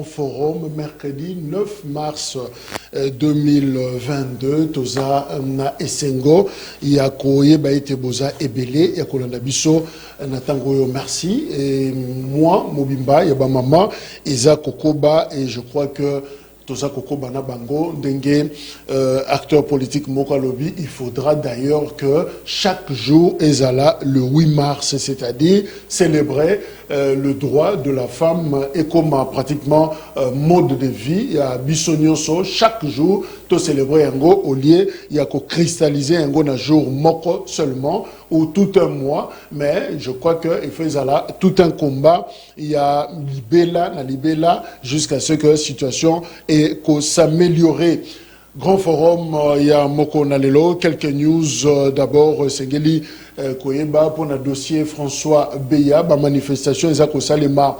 forum mercredi 9 mars 2022. Toza na Esengo, Yakoye Baite Boza Ebele, Yakolanda Biso, Natangoyo, merci. Et moi, Mobimba, Yaba Mama, Isa Kokoba, et je crois que Toza Koko Bana Bango, Dengue, acteur politique Mokalobi, il faudra d'ailleurs que chaque jour, Ezala, le 8 mars, c'est-à-dire célébrer le droit de la femme et comme pratiquement mode de vie. Il y a Bissonioso, chaque jour, to célébrer un go au lieu, il y a qu'au cristalliser un go un jour moko seulement, ou tout un mois, mais je crois qu'il faut Ezala, tout un combat, il y a Libella, jusqu'à ce que la situation est qu'on s'améliorer. Grand forum, il y a Moko Nalelo, quelques news. D'abord, Sengeli Koyeba pour le dossier François Beya, manifestation Ezako Salema.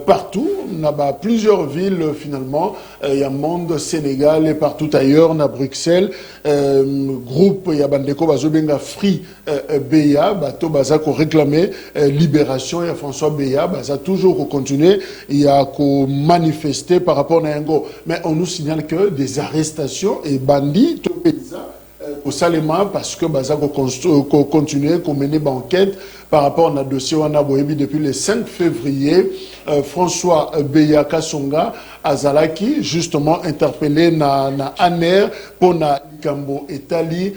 Partout, on a plusieurs villes finalement, il y a Monde, Sénégal et partout ailleurs, on a Bruxelles, groupe, il y a Bandeko Bazobenga Free Beya, Bato Bazako réclamé libération, il y a François Beya, Baza toujours continuer, il y a qu'au manifester par rapport à Nengo. Mais on nous signale que des arrestations et bandits, tout paysan, au Salema, parce que Bazako continue, qu'on mène enquête par rapport à notre dossier on a depuis le 5 février, François Beya Kasonga Azalaki, justement interpellé na ANER pour na Likambo Etali,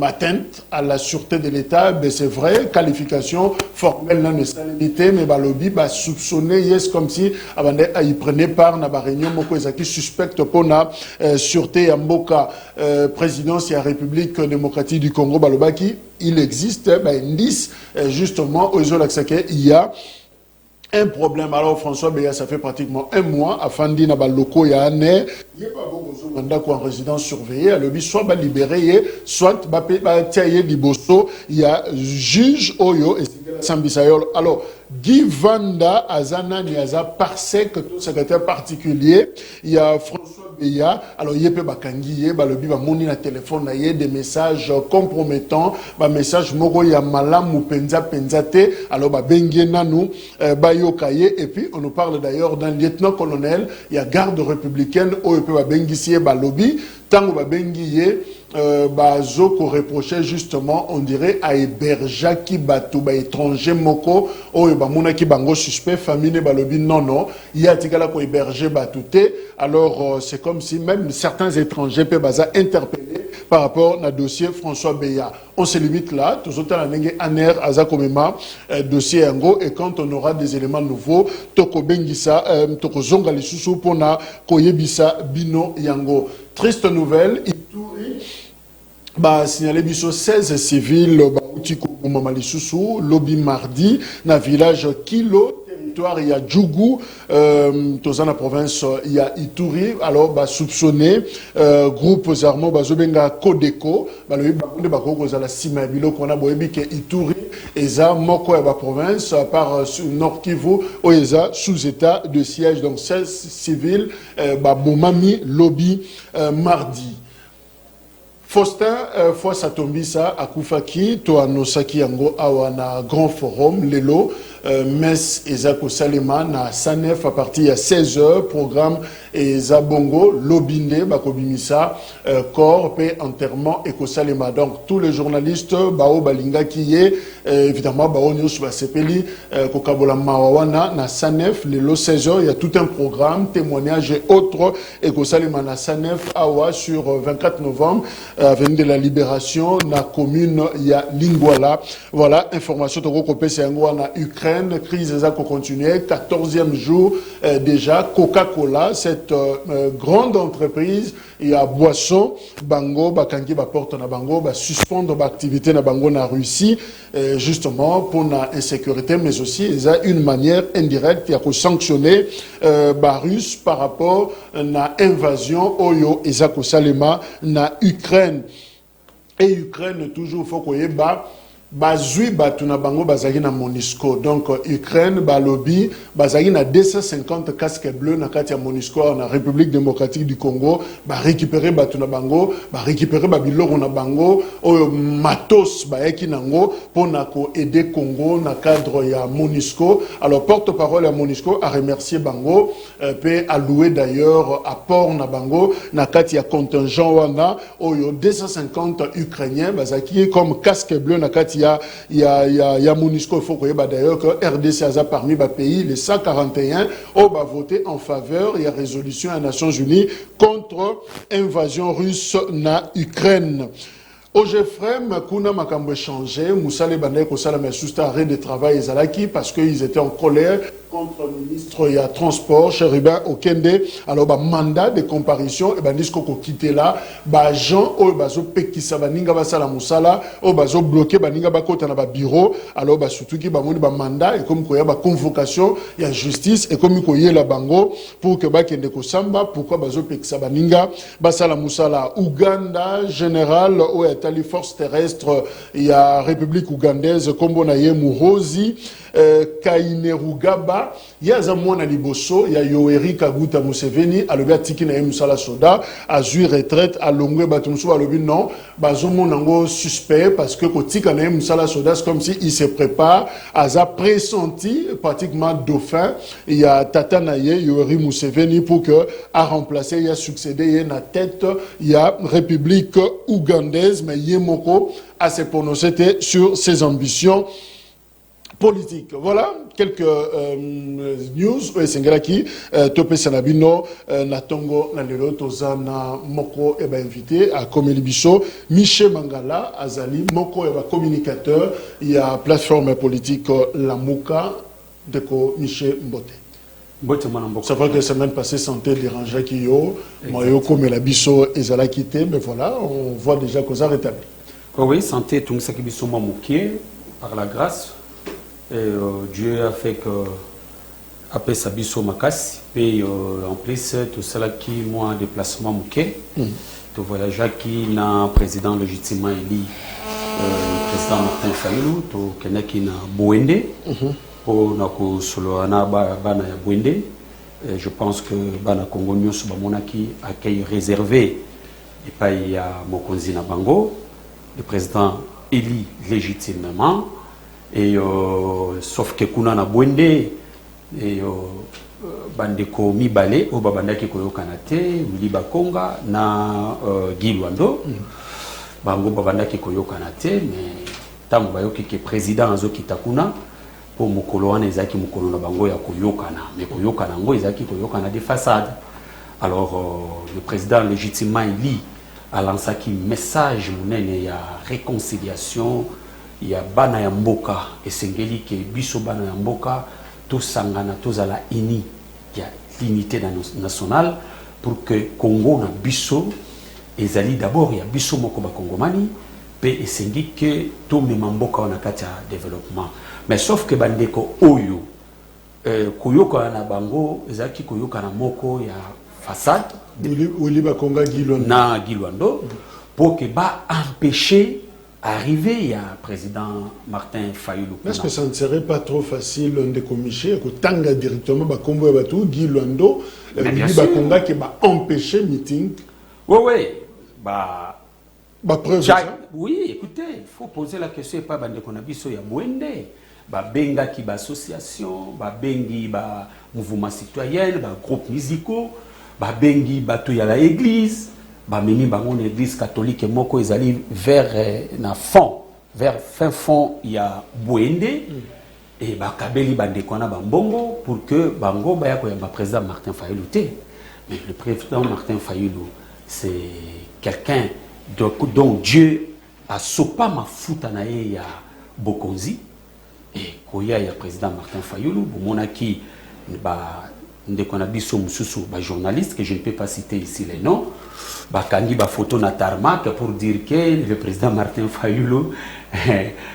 atteinte à la sûreté de l'État. Ben c'est vrai, qualification formelle dans l'instabilité, mais Balobi va soupçonner, yes, comme si il prenait part na réunion Moko Ezaki suspecte pour na sûreté à Mboka, présidence de la République démocratique du Congo, Balobaki. Il existe indice justement aux il y a un problème. Alors François Beya, ça fait pratiquement un mois, Afandi Nabaloko, il y a un an, il n'y a pas beaucoup de mandat en résidence surveillée, à l'objet soit libéré, soit Liboso, il y a juge Oyo et Sambisayol. Alors, Guy Vanda, Azana Niaza, Parsec, secrétaire particulier, il y a François Beya, alors il y a Bakangi, Balobi, Moni na téléphone, il y a des messages compromettants, des messages Moro Yamalam ou Penzate, alors Bengue Nanou, Bayokaye, et puis on nous parle d'ailleurs d'un lieutenant-colonel, il y a garde républicaine, Oepe Bengisie, Balobi, Tango Bengiye, Bazoko reprochait justement, on dirait, à Eberjaki Batou, étranger Moko, Mounaki Bango suspect, famine Balobi, non, il y a Tigala ko héberger Batouté, alors c'est comme si même certains étrangers peuvent interpeller par rapport au dossier François Beya. On se limite là, tous autres l'année Aner Azakomema, dossier Ango, et quand on aura des éléments nouveaux, Toko Bengisa, Toko Zonga Lissusu, Pona, Koyebisa, Bino Yango. Triste nouvelle, Ituri, signalé biso 16 civils, Utiko Mamalissusu, lobby mardi, na village Kilo, territoire, il y a Djougou, dans la province, il y a Ituri, alors, soupçonné, groupes armés, Zobenga Kodeko, le Bako, la Simabilo, qu'on a boébi, que Ituri, Eza, Moko, et la province, à part Nord Kivu, Oeza, sous état de siège, donc 16 civils, Bomami, lobby, mardi. Faustin, fois Satombisa, Akufaki, Toanosaki Yango, Awana, Grand Forum, Lelo, Mess Ezako Salema, na Sanef à partir de 16h, programme Ezabongo, Lobinde, Bakobimisa, corps, paix, enterrement, Eko Salema. Donc tous les journalistes, Bao Balinga Kiye, évidemment, Bao News Basepeli, Kokabola Mawawana, na Sanef, Lelo 16h, il y a tout un programme, témoignage et autres, Eko Salema, na Sanef, Awa, sur 24 novembre, avenue de la Libération, na commune, il y a Lingwala. Voilà, information de Rokopé, c'est na Ukraine, crise qui continue, 14e jour déjà, Coca-Cola, cette grande entreprise, il y a boisson, Bango, Bakangi, porte na Bango, suspendre l'activité na Bango na Russie, justement pour la insécurité, mais aussi il y a une manière indirecte, il y a sanctionner Russe par rapport à l'invasion Oyo et Zako Salema na Ukraine. Et Ukraine, toujours, il faut qu'on y ait bazui batu na bango bazaki na MONUSCO. Donc Ukraine balobi bazaki na 250 casques bleus na kati ya MONUSCO na République démocratique du Congo, ba récupérer batu na bango, ba récupérer ba biloko na bango, oyo matos ba yaki nango pona ko aider Congo na cadre ya MONUSCO. Alors porte-parole ya MONUSCO a remercié bango pe a loué d'ailleurs apport na bango na kati ya contingent wana oyo 250 Ukrainiens bazaki comme casque bleu na kati il y a MONUSCO. Il faut que d'ailleurs que RDC a parmi les pays, les 141 ont voté en faveur. Il y a résolution des Nations Unies contre invasion russe na Ukraine. Ogefrem, Kuna Makambo changé, Moussa Lebandé, Kosala Mesousta, arrêt de travail, Zalaki, parce qu'ils étaient en colère contre le ministre, il y a transport, Chérubin Okende, alors, mandat de comparution, et ben, disco ko quitté là, Jean, bazo pekisa, baninga basala Moussala, bazo bloqué, baninga bakota na bureau, alors, surtout qui moni mandat, et comme quoi, convocation, il y a justice, et comme il y a la bango, pour que bakende ko samba, pourquoi bazo pekisa, baninga, basala Moussala, Ouganda, général, les forces terrestres, il y a République ougandaise, Kombonaye Mourozi, Kainerugaba, il y a Zamouana Liboso, il y a Yoweri Kaguta Museveni, à l'objet Tikina Moussala Soda, à Zui retraite, à Longwe Batumsou, à l'objet non, Bazomo Nango suspect, parce que Tikana Moussala Soda, c'est comme s'il se prépare, à sa pressenti, pratiquement dauphin, il y a Tatanaye, Yoweri Museveni, pour que, à remplacer, il y a succédé, il y a la tête, il y a République ougandaise, mais Yemoko à se prononcer sur ses ambitions politiques. Voilà quelques news. Sengelaki, Topé Sanabino, Natongo, Nalelo, Tozana, Moko, et invité à Komeli Bisso, Michel Mangala, Azali, Moko, et communicateur. Il y a plateforme politique Lamouka, de Michel Mbote. Ça fait que la semaine passée, santé dérangeait Kiyo, Moyo comme la bisso et Zala quitté, mais voilà, on voit déjà que ça rétablit. Oui, santé, tout ça qui bisso mouké, par la grâce. Et Dieu a fait que, après sa bisso makas, et en plus, tout cela qui, moi, déplacement mouké, tout voyageur qui n'a président légitimement élu, président Martin Fayulu, tout quelqu'un qui n'a Bouende. Je pense que Bana Congo Nyos Bamonaki accueil réservé et pas il y a Mokonzi Nabango, le président élu légitimement et sauf que Kuna na Bwende et Bandeko Mibale au Babandaki Koyo Kanate, Willy Bakonga na Gilwando Bango Babandaki Koyo Kanate mais tango bayoki que président Azo Kitakuna pour mukolo wana ezaki mukolo na bango ya koyokana mais koyokana ngo ezaki koyokana des façades. Alors le président légitimement élu a lancé un message munene ya réconciliation ya bana ya mboka esengeli ke biso bana ya mboka to sangana to zala ini ya l'unité nationale pour que Congo na biso ezali d'abord ya biso moko ba kongomani pe esengi ke to mema mboka wana kati ya développement. Mais sauf que bandeko oyo koyoka na bango ezaki koyoka na moko ya façade Willy Bakonga na Gilwando pour que ba empêcher arriver à président Martin Fayulu. Est-ce que ça ne serait pas trop facile de commissaire que tanga directement Bakongo Batou Gilwando Willy Bakonga qui va empêcher meeting? Oui bah preuve oui, écoutez, il faut poser la question pas bandeko na biso ya Bwende. Benga qui ba association, bengi ba mouvement citoyen, ba groupe musicaux, bengi bato ya la église, meni bango église catholique moko ezali vers na fond, vers fin fond ya Bwende et kabeli bandeko na bambongo pour que bango ba ya ko ya président Martin Fayulu te. Mais le président Martin Fayulu c'est quelqu'un dont Dieu a sopa mafuta na ye ya Bokonzi. Et koya ya président Martin Fayulu, monaki ndeko na biso mususu ba journaliste que je ne peux pas citer ici les noms, kangi ba photo na tarmac pour dire que le président Martin Fayulu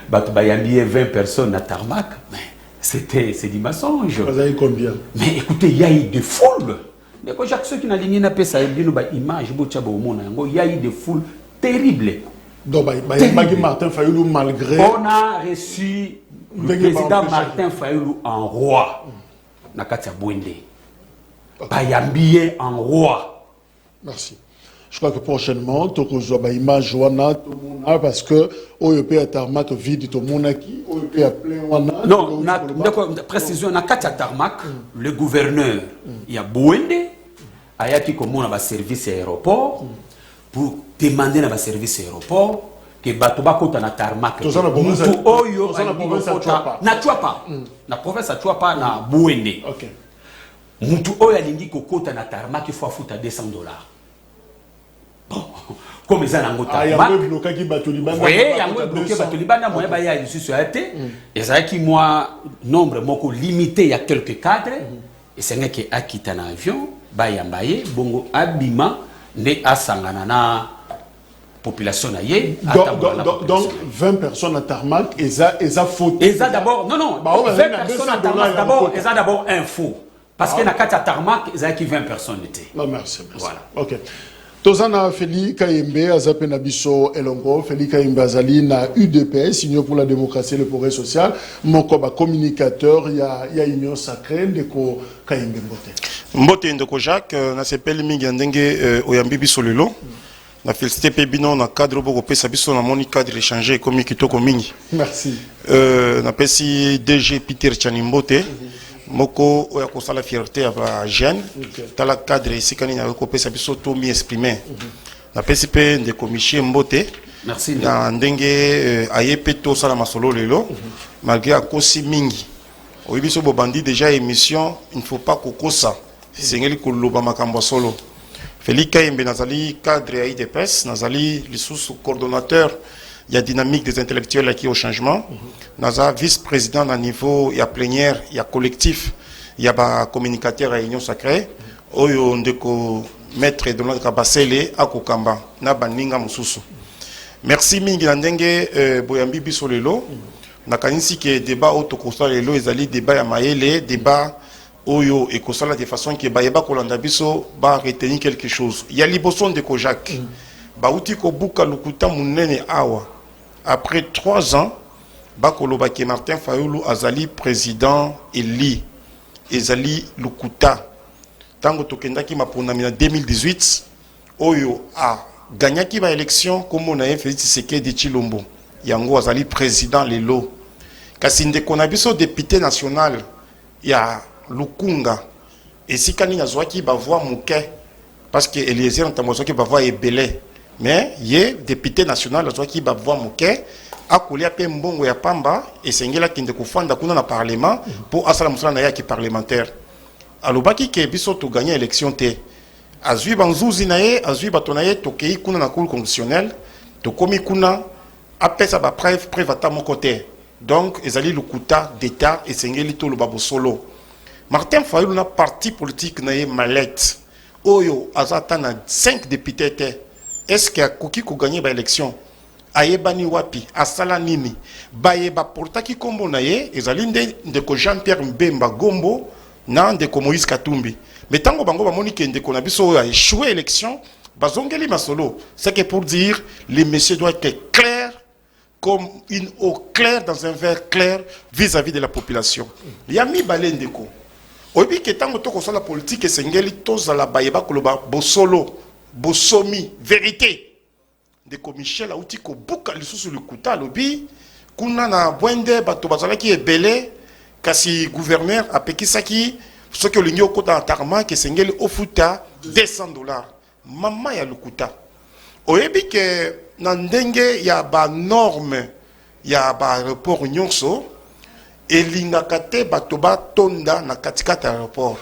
bayambi 20 personnes na tarmac, mais c'est du mensonge. Vous avez combien? Mais écoutez, il y a eu des foules. Mais quand Jacques ceux qui n'a ligné na pesa bino ba image bo tchabo mona ngo il y a eu des foules terribles. Donc, Martin Fayoulou, malgré. On a reçu le président Martin Fayoulou en roi. Nakatia Bouende. Bayambie en roi. Merci. Je crois que prochainement, tu as une image parce que OEP a tarmac vide tout le monde qui OEP a plein. Non, précision, na Katia tarmac, le gouverneur, il y a Bouende, ayaki comme on a service aéroport, pour demander na service aéroport que batoba kota na tarmac. Tout ça na province na Chuapa. Na province à Chuapa na Bouende. OK. Mutu oyo alingi kokota na tarmac il faut foutre $200. Comme ça nango tarmac. Il y a bloqué qui batolibana. Oui, il y a bloqué batolibana moyen ba ya juste sur été. Et ça qui moi nombre moko limité il y a quelques cadres et c'est nga qui akita na avion ba yambaye bongo abima ne asangana na population na ye. Donc 20 personnes à tarmac et ça faute. Et ça d'abord non 20 personnes à tarmac d'abord et ça d'abord info. Parce que na kata tarmac ils a qui 20 personnes étaient. Non merci. Voilà. OK. Tozana Feli Kayembe Azape Nabiso Elongo Feli Kayembe Azali na UDPS Union pour la démocratie et le progrès social mokoba communicateur il y a Union sacrée ndeko Kayembe Mbote ndeko Jacques na sepeli mingi ndenge oyambi biso lelo na félicité pe bino na cadre boko pesa biso na moni cadre échanger comme kitoko mingi. Merci. Na pesi DG Peter Chanimbote moko oya kosala fierté aba jeune tala cadre isikani na ko pesa biso to mi exprimer na pesi pe ndeko Michel Mbote. Merci. Na ndenge ayepe to sala masolo lelo malgré akosi mingi oyibiso bo bandi déjà émission il ne faut pas kokosa sengeli koloba makambo solo. Félix Kayembe nazali cadre à IDPS nazali lisusu coordonnateur il y a dynamique des intellectuels qui au changement naza vice-président à niveau il y a plénière il y a collectif il y a ba communicateur à Union sacrée oyo ndeko maître de notre kabasele akokamba na baninga mususu. Merci mingi na ndenge boyambi biso lelo nakanisi ke débat auto constat lelo ezali débat ya mayele débat oyo et kosala de façon que ba yeba kolanda biso ba retenir quelque chose. Il y a liboson de Kojak ba uti ko buka lukuta munene awa après 3 ans ba koloba ke Martin Fayoulou azali président Eli ezali lukuta tango tokendaki mapondami na 2018 oyo a gagnaki ba élection comme na Félix Tshisekedi Tshilombo yango azali président lelo kasi ndeko na biso député national ya Lukunga et si kani nazwaki ba voix muke parce que Eliezer ntamozwaki ba voix ebele mais ye député national azwaki ba voix muke akolia pe mbongo ya pamba et sengela kinde kufanda kuna na parlement pour asala musala na yaki parlementaire alobaki ke biso to gagner élection te azui banzuzi na ye azui batonaye tokei kuna na cour constitutionnelle to komi kuna apesa ba preuve ata moko te donc ezali lukuta d'état et sengeli to loba solo. Martin Fayoulou na parti politique na ye mallette oyo azata na 5 députés te est-ce que akoki ko gagner ba élection ayebani wapi asala nini bayeba portaki kombo na ye ezali ndeko Jean-Pierre Mbemba Gombo na ndeko Moïse Katumbi mais tango bango bamoni ke ndeko na biso oyo a échoué élection bazongeli masolo c'est que pour dire les messieurs doivent être clairs comme une eau claire dans un verre clair vis-à-vis de la population. Yami balendeko obi ke tango to kosala politique esengeli tozala bayeba koloba bosolo bosomi vérité ndeko Michel auti ko buka lisusu lukuta lobi kuna na bwende bato bazalaki ebele kasi gouverneur apekisaki soki olingi okota tarma ke esengeli ofuta $200 mama ya lukuta oyebi ke na ndenge ya ba norme ya ba aéroport nyonso elingaka te bato batonda na katikata aéroport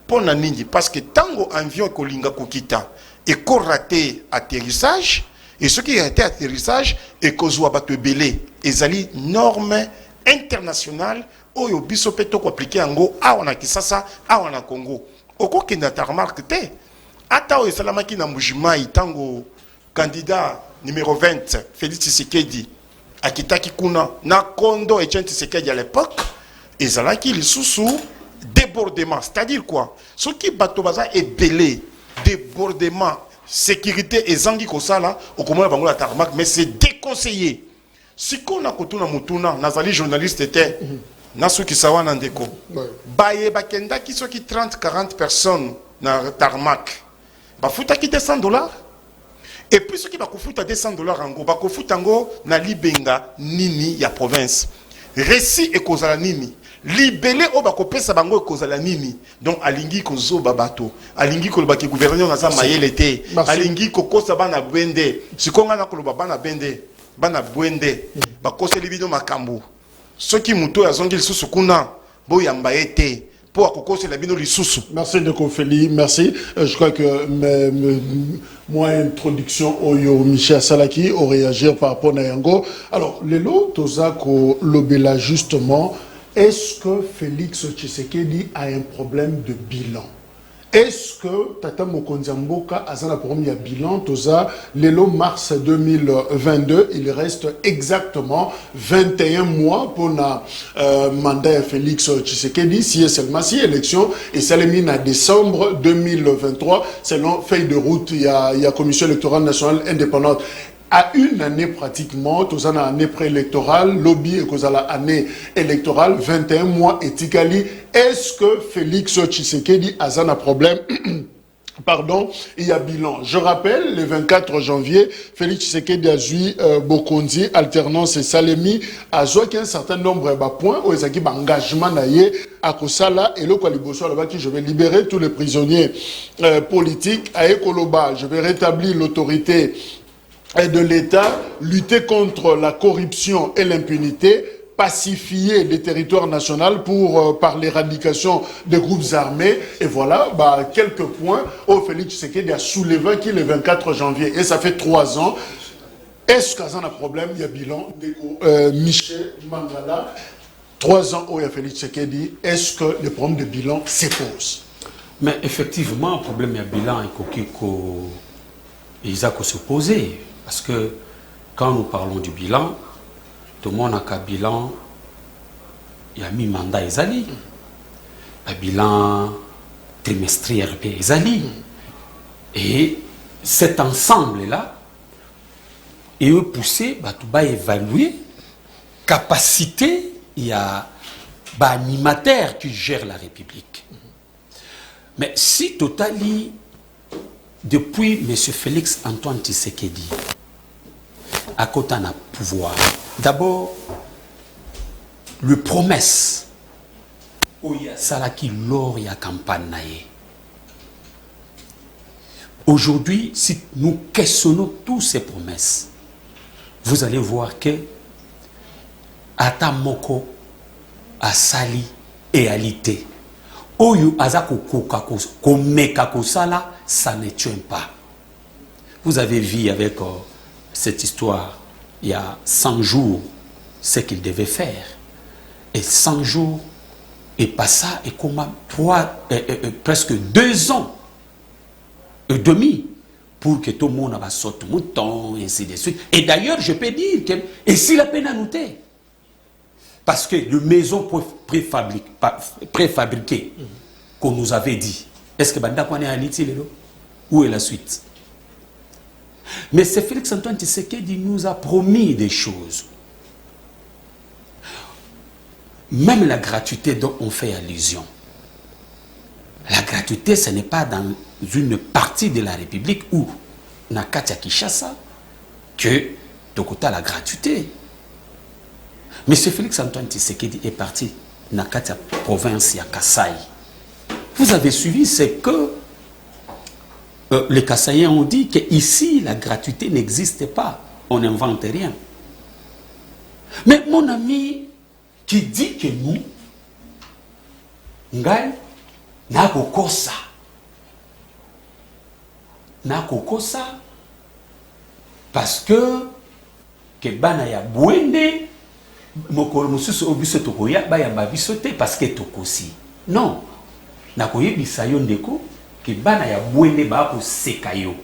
pona nini parce que tango avion ekolinga kokita eko raté atterrissage et ce qui a été atterrissage ekozwa bato ebele ezali norme internationale oyo biso pe toko appliquer yango awa na Kisasa awa na Congo okokenda ta remarque te ata oyo esalamaki na Mbujimai tango candidat numéro 20 Félix Tshisekedi akitaki kuna na kondo Etienne Tshisekedi à l'époque ezalaki lisusu débordement c'est-à-dire quoi ce qui bato baza ebele débordement sécurité et zangi kosala au comment bango la tarmac mais c'est déconseillé. Si qu'on a kotuna mutuna nazali journaliste était nasuki sawa na ndeko baye bakenda qui sont qui 30-40 personnes na tarmac ba futa qui $200 et puis ceux qui ba kufuta $200 ango ba kufuta ngo na libenga nini ya province récit et kozala nini libellé au bakopesa bango kozala nini donc alingi kozo babato alingi kolobaki gouverneur na za mayele te alingi kokosa bana bwende sikonga na koloba bana bwende bakose libino makambo soki muto azongi lisusu kuna boyamba ete pour akokose la bino lisusu. Merci de Feli, merci. Je crois que moi introduction au Michel Salaki au réagir par rapport à Yango. Alors lelo tozako lobela justement. Est-ce que Félix Tshisekedi a un problème de bilan? Est-ce que Tata Mokonzi-Mboka a un problème de bilan? Toza, lelo mars 2022, il reste exactement 21 mois pour le mandat de Félix Tshisekedi, si seulement si élection, et ça l'est mis en décembre 2023, selon feuille de route, il y a la Commission électorale nationale indépendante. À une année pratiquement, tous en année préélectorale, lobby et cause à l'année électorale, 21 mois et Tikali. Est-ce que Félix Tshisekedi a un problème? Pardon, il y a bilan. Je rappelle, le 24 janvier, Félix Tshisekedi a joué Bokonzi, alternance et Salemi, a joué un certain nombre de points où il y a un engagement à Kosala et le Kwaliboso là-bas qui je vais libérer tous les prisonniers politiques à Ekoloba. Je vais rétablir l'autorité de l'État, lutter contre la corruption et l'impunité, pacifier les territoires nationaux par l'éradication des groupes armés. Et voilà, quelques points où Félix Tshisekedi a soulevé qui le 24 janvier. Et ça fait 3 ans. Est-ce qu'il y a un problème? Il y a bilan de Michel Mangala. 3 ans où il y a Félix Tshisekedi. Est-ce que le problème de bilan se pose? Mais effectivement, le problème de bilan est qu'il a se poser. Parce que quand nous parlons du bilan, tout le monde a qu'un bilan, il y a mis mandat Ezali, un bilan trimestriel Ezali. Et cet ensemble-là est poussé, tout évaluer capacité, il y a animateur qui gère la République. Mais si totali depuis M. Félix Antoine Tshisekedi, à côté d'un pouvoir, d'abord, le promesse, où il y a ça qui lors il y a campagne. Aujourd'hui, si nous questionnons toutes ces promesses, vous allez voir que Atamoko, Asali et Alité, Oyu Azako Komeka Kosala, ça ne tient pas. Vous avez vu avec cette histoire, il y a 100 jours, ce qu'il devait faire. Et 100 jours, et pas ça, et comment presque 2 ans et demi pour que tout le monde va sauter mouton, et ainsi de suite. Et d'ailleurs, je peux dire que, et si la peine à noter, parce que les maisons préfabriquées qu'on nous avait dit, est-ce que Banda Kwane a liti lelo? Où est la suite? Mais c'est Félix Antoine Tshisekedi nous a promis des choses. Même la gratuité dont on fait allusion. La gratuité, ce n'est pas dans une partie de la République où, na Katia Kishasa, que Tokota la gratuité. M. Félix Antoine Tshisekedi est parti dans la province de Kasaï. Vous avez suivi, c'est que les Kassaïens ont dit qu'ici, la gratuité n'existe pas. On n'invente rien. Mais mon ami qui dit que nous, Ngai, Nakokosa, parce que bana ya bwende mokolo mususu obiso tokoya ba ya babiso te parce que tokosi non nakoyebisa yo ndeko ke bana ya bwende ba ko seka yo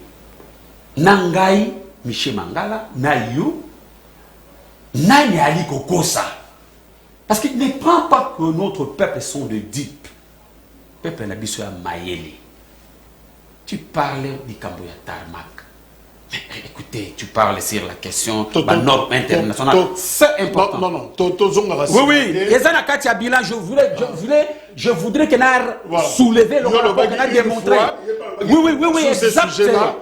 nangai Michel Mangala na yo nani ali kokosa parce qu'il ne prend pas que notre peuple sont de dupes. Peuple na biso ya mayele tu parles du Camboya Tarmac. Mais écoutez, tu parles sur la question de la norme internationale. C'est important. Non. Oui, oui. Et ça, Katia Bilan, je voudrais qu'elle ait soulevé le rapport, qu'elle ait démontré. Oui, exactement.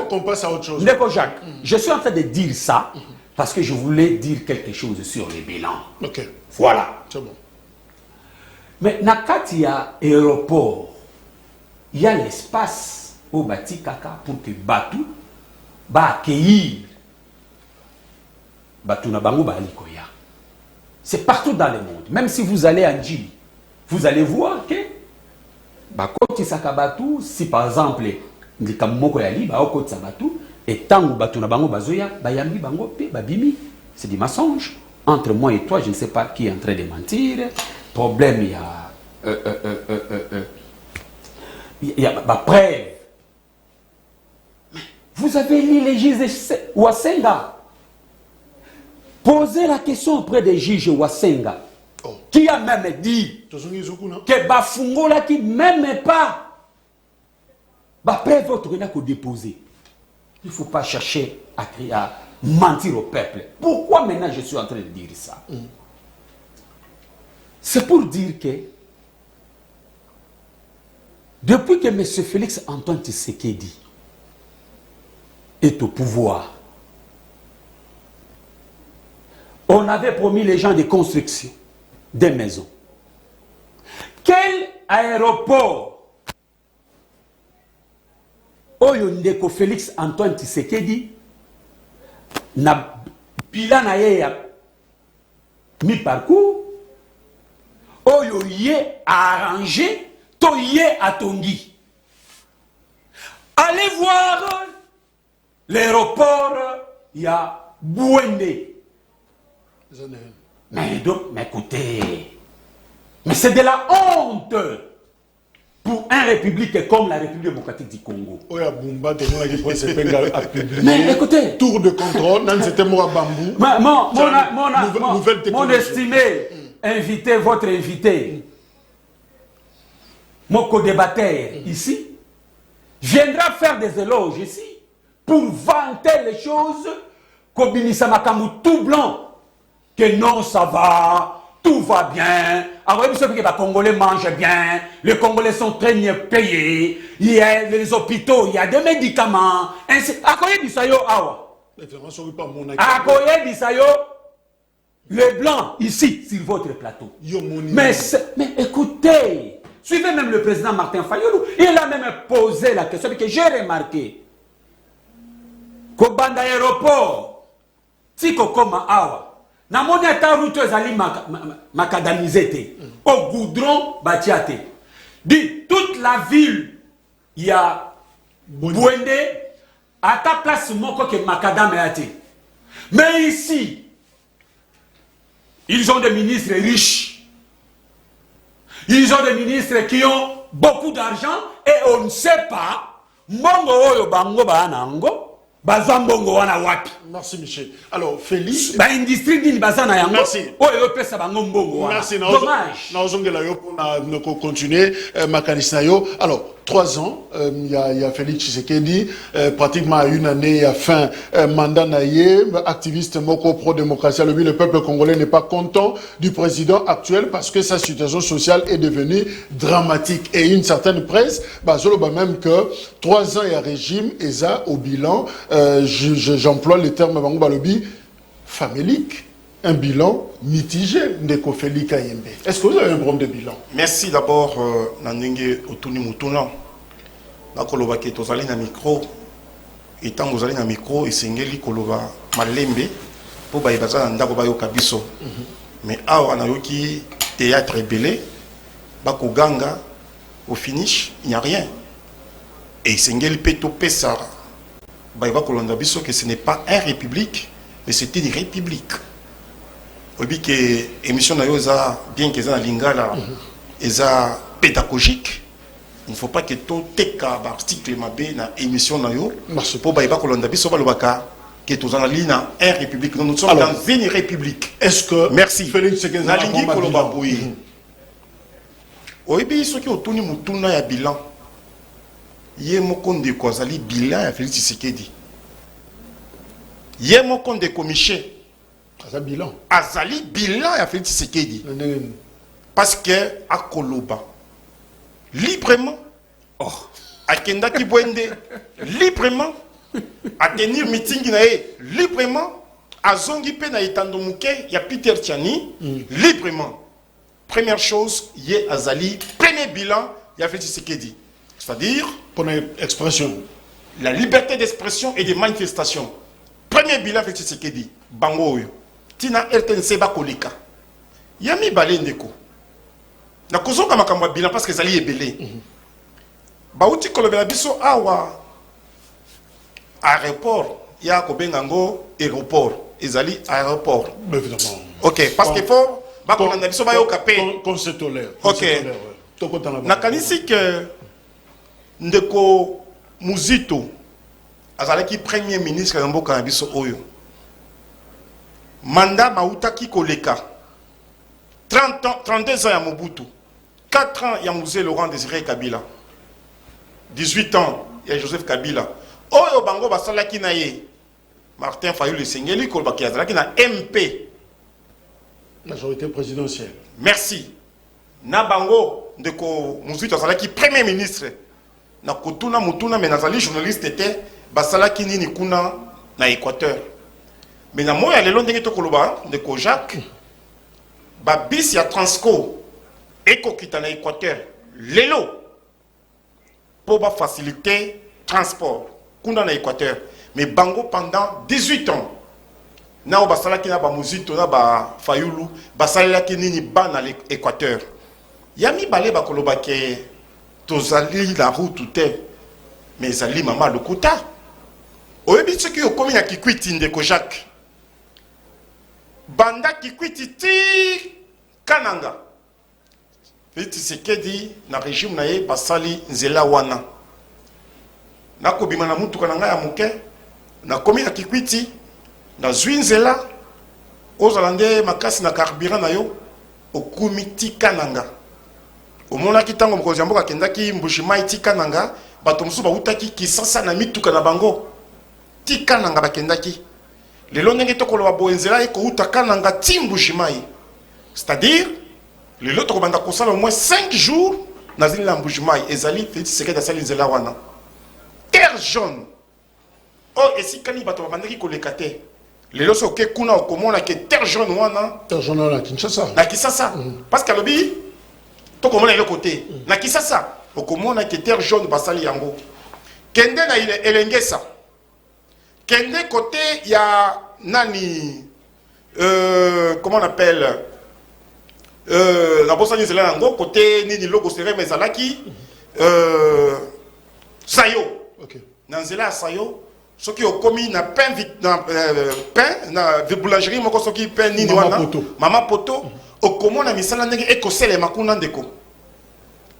Qu'on passe à autre chose. Ndeko Jacques, je suis en train de dire ça parce que je voulais dire quelque chose sur les bilans. Ok. Voilà. C'est bon. Mais Nakatia aéroport, il y a l'espace au bâti kaka pour que Batu va accueillir Batu na bango ba likoya. C'est partout dans le monde. Même si vous allez à Djibouti, vous allez voir que Bakoti Sakabatu, si par exemple Ndikamoko Yali, Bakoti Sabatu, et tant que Batu na bango bazoya, Bayambi bango pe babimi. C'est du mensonge. Entre moi et toi, je ne sais pas qui est en train de mentir. Problème, il y a ma preuve. Vous avez lu les juges de Wasenga. Posez la question auprès des juges Wasenga. Qui a même dit que Bafungola qui même pas preuve votre déposer. Il ne faut pas chercher à mentir au peuple. Pourquoi maintenant je suis en train de dire ça? C'est pour dire que depuis que M. Félix Antoine Tshisekedi est au pouvoir, on avait promis les gens de construction des maisons. Quel aéroport Oyo Ndeko Félix Antoine Tshisekedi na bilan na ye ya mi-parcours Oyo ye arrangé to ye atongi. Allez voir l'aéroport il y a Bouende. Mais écoutez, mais c'est de la honte pour une république comme la République démocratique du Congo. Mais écoutez, tour de contrôle, c'était moi Bambou. Mon estimé invité, votre invité, mon co-débatteur ici, viendra faire des éloges ici pour vanter les choses qu'Obinissa Makamou tout blanc. Que non, ça va, tout va bien. Alors, que les Congolais mangent bien, les Congolais sont très bien payés, il y a les hôpitaux, il y a des médicaments. Akoye Bisayo, awa. Akoye Bisayo, les blancs, ici, sur votre plateau. Mais écoutez, suivez même le président Martin Fayulu, il a même posé la question, que j'ai remarqué. Qu'au banda aéroport, Tiko Koma awa. Na moni ata route ezali macadamisé au goudron batiate. Dit toute la ville il y a Bouende à ta place moko que macadam yate. Mais ici ils ont des ministres riches. Ils ont des ministres qui ont beaucoup d'argent et on ne sait pas mbongo oyo bango banango. Merci Michel. Alors Félix. Merci. Merci. Dommage. Nous continuer. Alors 3 ans, il y a Félix Tshisekedi, pratiquement une année à fin mandat naïe, activiste moko pro-démocratie. Le peuple congolais n'est pas content du président actuel parce que sa situation sociale est devenue dramatique. Et une certaine presse, même que 3 ans il y a régime, et ça au bilan, j'emploie le terme famélique. Un bilan mitigé de Kofeli Kayembe. Est-ce que vous avez un problème de bilan? Merci d'abord, Nandenge Otuni Moutuna. Nakoloba ke tozali na micro. Et tant que vous allez na micro, et sengeli koloba malembe pour baïbaza ndako bayo kabiso. Mais awa na yoki théâtre belé, bako ganga, au finish, il n'y a rien. Et sengeli peto pesa baïba kolonda biso que ce n'est pas une république, mais c'est une république. Oui, que l'émission bien que ça lingala est pédagogique. Il ne faut pas que tout article mabé na émission na yo pour baïba kolonda biso balobaka que tout en ligne une république. Nous sommes dans une république. Est-ce que merci Félix Tshisekedi na lingi koloba boyi. Oui, bi soki otuni mutuna ya bilan. Yé mokonde ko azali bilan ya Félix Tshisekedi. Yé mokonde ko Michel. Azali bilan. Azali bilan ya Félix Tshisekedi. Parce que à Koloba librement. Oh, à Kenda Kibwende librement. À tenir meeting librement. À Zongi pe na itando muke ya Peter Tchani librement. Première chose, yé azali premier bilan ya Félix Tshisekedi. C'est-à-dire pour une expression, la liberté d'expression et de manifestation. Premier bilan Félix Tshisekedi. Bango yo. Tina RTNC ba kolika. Yami balendeko. Na kozoka makambo bilan parce que zali ebele. Bauti kolobela biso awa aéroport ya ko bengango aéroport ezali aéroport. Évidemment. OK, parce qu'il faut ba ko na biso ba yo kapé. Qu'on se tolère. OK. Nakanisi que ndeko Muzito azalaki premier ministre ya mboka na biso oyo. Mandat mautaki koleka. 30 ans, 32 ans ya Mobutu. 4 ans ya Mzee Laurent Désiré Kabila. 18 ans ya Joseph Kabila. Oyo bango basalaki na ye. Martin Fayulu Sengeli kolbaki azalaki na MP. Majorité présidentielle. Merci. Na bango ndeko Muzito azalaki premier ministre. Na kotuna mutuna mais nazali journaliste était basalaki nini kuna na Équateur. Mais na moya lelo ndenge to koloba ndeko Jacques ba bis ya Transco ekokita na Équateur lelo pour ba faciliter transport kuna na Équateur. Mais bango pendant 18 ans na o basalaki na ba Muzito na ba Fayulu basalaki nini ba na l'Équateur. Yami balé ba koloba ke tozali la route te mais zali mama lokuta oyebi soki okomi na Kikwiti ndeko Jacques banda Kikwiti ti Kananga Félix Tshisekedi na régime na ye basali nzela wana nakobima na mutuka na ngai ya moke nakomi na Kikwiti na zwi nzela ozala nde makasi na carburant na yo okumi ti Kananga. Au moment qui tango mokonzi mboka kendaki Mbushimai tika nanga bato musu bautaki kisasa na mituka na bango tika nanga bakendaki lelo ndenge to koloba boenzela eko utaka nanga ti Mbushimai, c'est-à-dire lelo to kobanda kosala au moins 5 jours na zili na Mbushimai ezali Félix Tshisekedi asali nzela wana terre jaune oh esikani bato babandaki koleka te lelo soke kuna okomona ke terre jaune wana terre jaune na Kinshasa na Kinshasa parce que alobi to komona le côté na Kisasa okomona ke terre jaune basali yango kende na elengesa kende côté ya nani comment on appelle la bosani zela yango côté nini logo seré mais alaki sayo OK na nzela sayo soki okomi na pain pain na boulangerie moko soki pain nini wana mama poto okomona misala ndenge ekosele makuna ndeko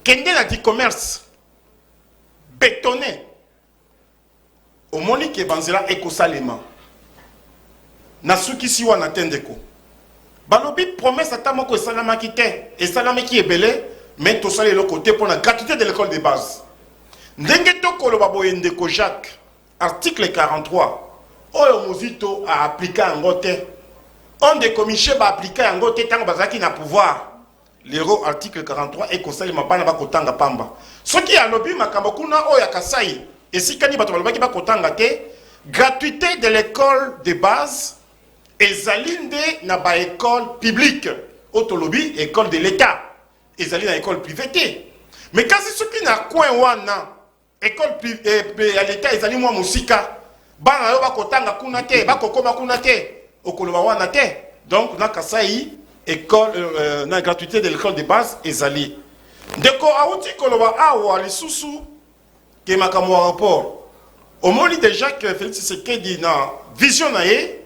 kende na di commerce bétonné omoni ke banzela ekosalema na suki si wana tendeko balobi promesse ata moko esalamaki te esalamaki ebele mais tosali eloko te pour la gratuité de l'école de base ndenge tokoloba boye ndeko Jacques article 43 oyo Muzito a appliqué yango te on de commissaire ba appliquer yango te tango bazaki na pouvoir l'euro article 43 et conseil mabana ba kotanga pamba soki alobi makambo kuna oya kasai esikani bato balobaki ba kotanga te gratuité de l'école de base ezalinde na ba école publique autolobi école de l'état ezali na école privée te mais kasi soki na coin wana école privée ya l'état ezali mwa musika bana yo ba kotanga kuna te ba kokoma kuna te okoloba wana te donc na kasai école na gratuité de l'école de base ezali ndeko auti koloba awa lisusu ke makambo ya rapport omoni déjà que Félix Tshisekedi na vision na ye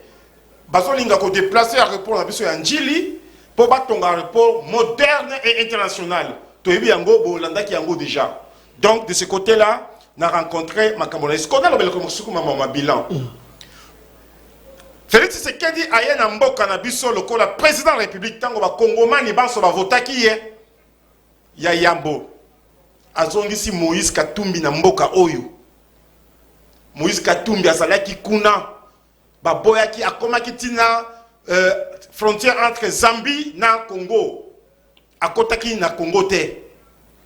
bazolinga ko déplacer à rapport na biso ya njili po batonga rapport moderne et international toyebi yango bolandaki yango déjà donc de ce côté là na rencontré makambo na esikoda lobeleko mosuku mama bilan Félix Tshisekedi aye na mboka na biso lokola président de la République tango ba Congomani banso ba votaki ye ya Yambo azongisi Moïse Katumbi na mboka oyo. Moïse Katumbi azalaki kuna baboyaki akomaki tina frontière entre Zambie na Congo. Akotaki na Congo te.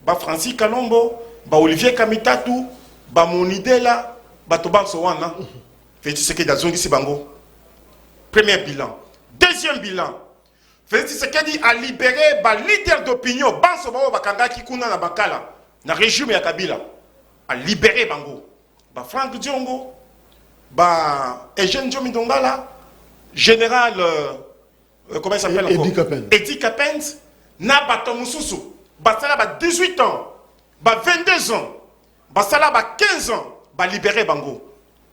Ba Francis Kalombo, ba Olivier Kamitatu, ba Monidela, ba Tobanso wana. Félix Tshisekedi azongisi bango. Premier bilan. Deuxième bilan. Félix Tshisekedi a libéré ba leader d'opinion banso bao bakangaki kuna na bakala na régime ya Kabila. A libéré bango. Ba Franck Diongo, ba Eugène Diomi Dongala, général comment il s'appelle encore? Eddie Kapens, na bato mususu, basala ba 18 ans, ba 22 ans, basala ba 15 ans, ba libéré bango.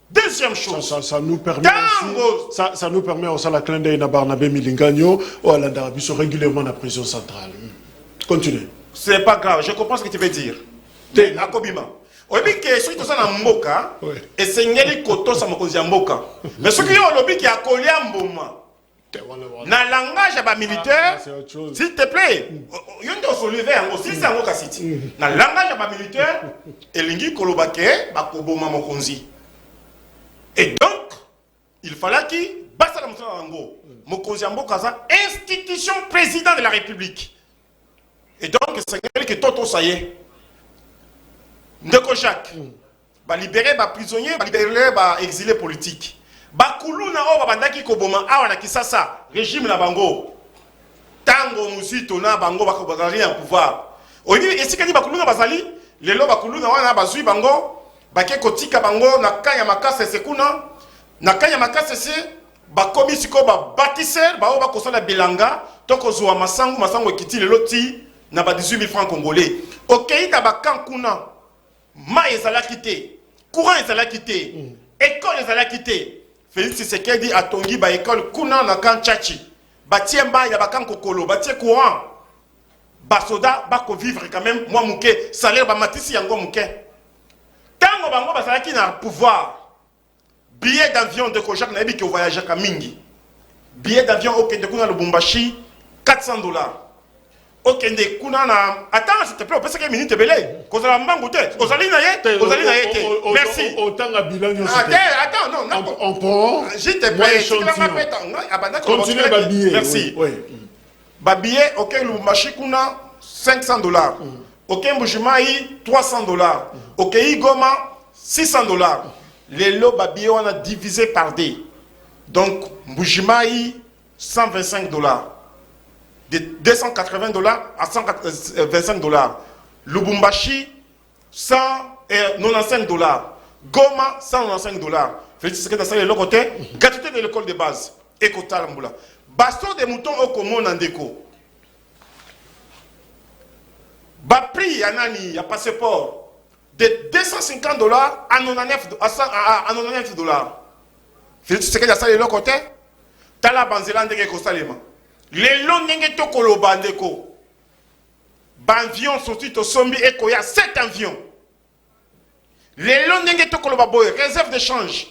Deuxième chose, ça nous permet aussi, ça nous permet aussi la clin d'œil na Barnabé Milingagno ou à l'Andarabie sont régulièrement la prison centrale. Continue. C'est pas grave, je comprends ce que tu veux dire. T'es Akobima. Obi ke soki to sana mboka et sengeli koto sa mokonzi ya mboka. Mais soki yo lobi ki akolia mboma. Na langage ya ba militaire, s'il te plaît, yo ndo so lever yango si c'est yango kasiti. Na langage ya ba militaire, elingi koloba ke ba koboma mokonzi. Et donc, il fallait qu'il basse la motion yango. Mokonzi ya mboka za institution président de la République. Et donc, sengeli ke toto ça y est. Ndeko Jacques, ba libéré ba prisonnier, ba libéré ba exilé politique. Ba kuluna o ba bandaki ko boma awa na Kisasa, régime na bango. Tango musito na bango ba ko bazali en pouvoir. Oyi esika ni ba kuluna bazali, lelo ba kuluna wana bazui bango, ba ke kotika bango na kanya makase sekuna, na kanya makase se ba komi siko ba bâtisseur, ba o ba kosala bilanga, toko zuwa masango ekiti lelo ti na ba 18 000 francs congolais. OK, ta ba kankuna. Ma ezalaki te, courant ezalaki te, école ezalaki te. Félix Tshisekedi a tongi ba école kuna na kan Tchachi. Ba tiemba ya ba kan kokolo, ba tie courant. Ba soda ba ko vivre quand même moi muke, salaire ba matisi yango muke. Tango bango ba salaki na pouvoir. Billet d'avion de Kojak na ebi ki voyager ka mingi. Billet d'avion au Kende kuna Lubumbashi $400. Ok, kuna na attends s'il te plaît, on peut se minute belé. Kozala mbangu te. Ozali na ye te. Merci. Autant à bilan yo. Attends, non. On prend. Je te plaît. Continue Babillet. Merci. Oui. Babillet, OK, le marché kuna $500. OK, Mbujimai $300. OK, Igoma $600. Les lots babillet on a divisé par D. Donc Mbujimai $125. De $280 à $125. Lubumbashi, $195. Goma, $195. Félix Tshisekedi a le côté, gratuité de l'école de base. Ekota Lamboula. Baston des moutons au Komon en déco. Bapri, Yanani, a passeport de $250 à $99. Félix Tshisekedi a le côté. Tala Banzela Ndeke Kosalema. Les longs n'engagent koloba ndeko. Banvion sorti au sombi et koya 7 avions. Les longs n'engagent koloba boy réserve d'échange.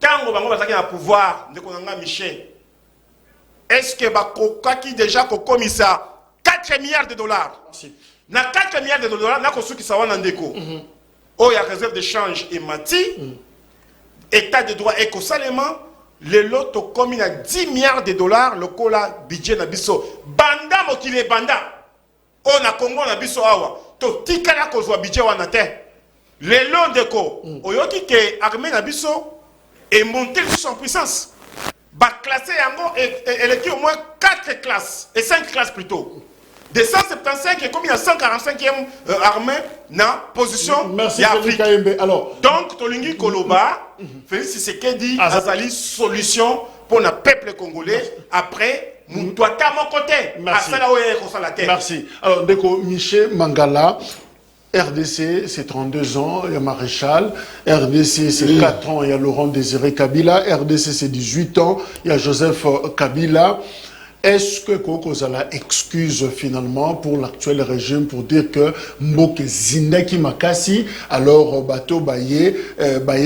Tango bango bazaki na pouvoir ndeko nanga Michel. Est-ce que bakokaki déjà ko komisa 4 milliards de dollars? Na 4 milliards de dollars na ko suki sawana ndeko. Oh ya réserve d'échange et mati. État de droit et kosalema. Le lot comme à 10 milliards de dollars, le cola budget na biso. Banda mokile banda. On a Congo na biso awa. To tikala kozwa budget wana te. Le lot de ko. Oyoki ke armée na biso est monté en puissance. Ba classé yango elle était au moins 4 classes et 5 classes plutôt. De 175 et comme il y a 145e armée na position. Merci Félix Kayembe. Alors, donc Tolingi Koloba, Félix Tshisekedi azali solution pour le peuple congolais après Moutouata mon côté. Merci. Merci. Alors, Ndeko Michel Mangala, RDC, c'est 32 ans, il y a Maréchal. RDC, c'est 4 ans, il y a Laurent Désiré Kabila. RDC, c'est 18 ans, il y a Joseph Kabila. est-ce que Koko Zala excuse finalement pour l'actuel régime pour dire que Mboke Zindaki Makasi, alors bateau baye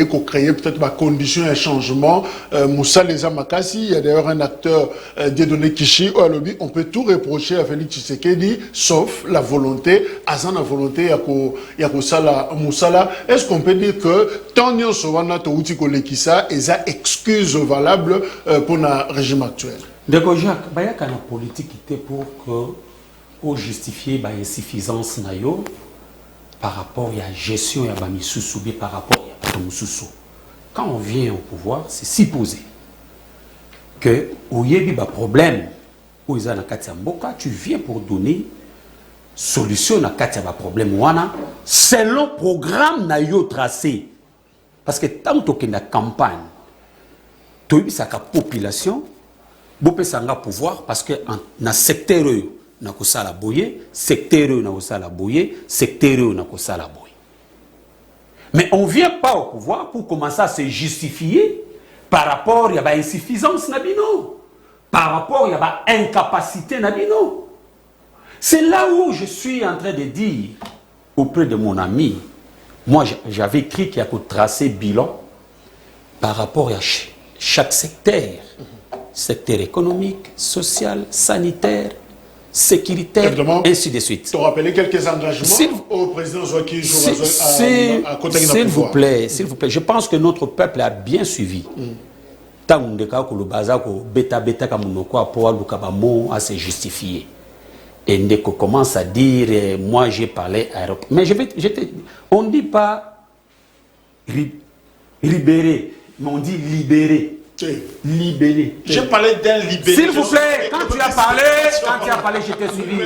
ko créer peut-être ma condition et changement Moussa Leza Makasi, il y a d'ailleurs un acteur Dieudonné Kishi au lobby, on peut tout reprocher à Félix Tshisekedi sauf la volonté, azana volonté ya ko sala Moussala. Est-ce qu'on peut dire que tant nyo sowana to uti ko lekisa eza excuse valable pour le régime actuel? D'accord, Jacques, il y a une politique qui était pour justifier l'insuffisance par rapport à la gestion de la par rapport à la Quand on vient au pouvoir, c'est supposé que où il y a un problème, où il y a un Mboka, tu viens pour donner solution à un problème selon le programme nayo tracé. Parce que tant que tu as une campagne, tu as une population, Bopé sanga pouvoir parce que dans secteur na ko sala boye, secteur na ko sala boye, secteur na ko sala boye. Mais on vient pas au pouvoir pour commencer à se justifier par rapport à la insuffisance nabino, par rapport à la incapacité nabino. C'est là où je suis en train de dire auprès de mon ami, moi j'avais écrit qu'il y a que tracer bilan par rapport à chaque secteur. Secteur économique, social, sanitaire, sécuritaire, évidemment, ainsi de suite. Tu as rappelé quelques engagements au président Zouaki à côté de s'il vous plaît, je pense que notre peuple a bien suivi. Tant que le bazar, bêta à se justifier. Et dès qu'on commence à dire, moi j'ai parlé aéroport. Mais on ne dit pas libérer, mais on dit libérer. Libéré. Je parlais d'un libéré. S'il vous plaît, quand tu as parlé, je t'ai suivi.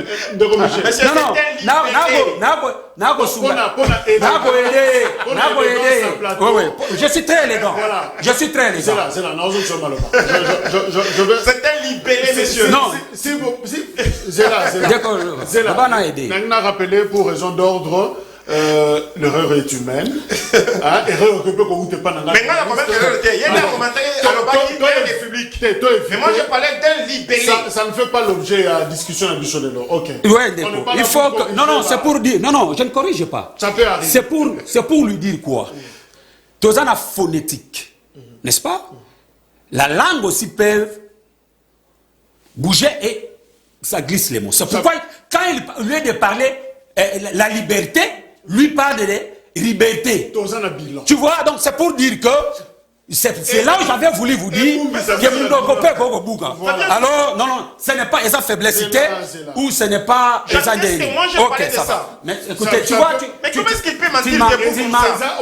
Je suis très élégant. Je suis très élégant. C'est un libéré, monsieur. Non. Si vous. Rappelé pour raison d'ordre. L'erreur est humaine. Erreur que peut qu'on pas dans la. Mais il y a un commentaire République. Mais moi je parlais d'un libéré. Ça ne fait pas l'objet à discussion à Bichonelo. Ok. Il faut que. Non, c'est pour dire. Non, je ne corrige pas. Ça peut arriver. C'est pour lui dire quoi? Dans la phonétique, n'est-ce pas? La langue aussi peut bouger et ça glisse les mots. C'est pourquoi quand il lieu de parler la liberté, lui parle de liberté. Tu vois, donc c'est pour dire que c'est là où j'avais voulu vous dire que alors, non, ce n'est pas sa faiblesse ou ce n'est pas moi je parlais de ça. Mais écoutez, tu vois, mais comment est-ce qu'il peut mentir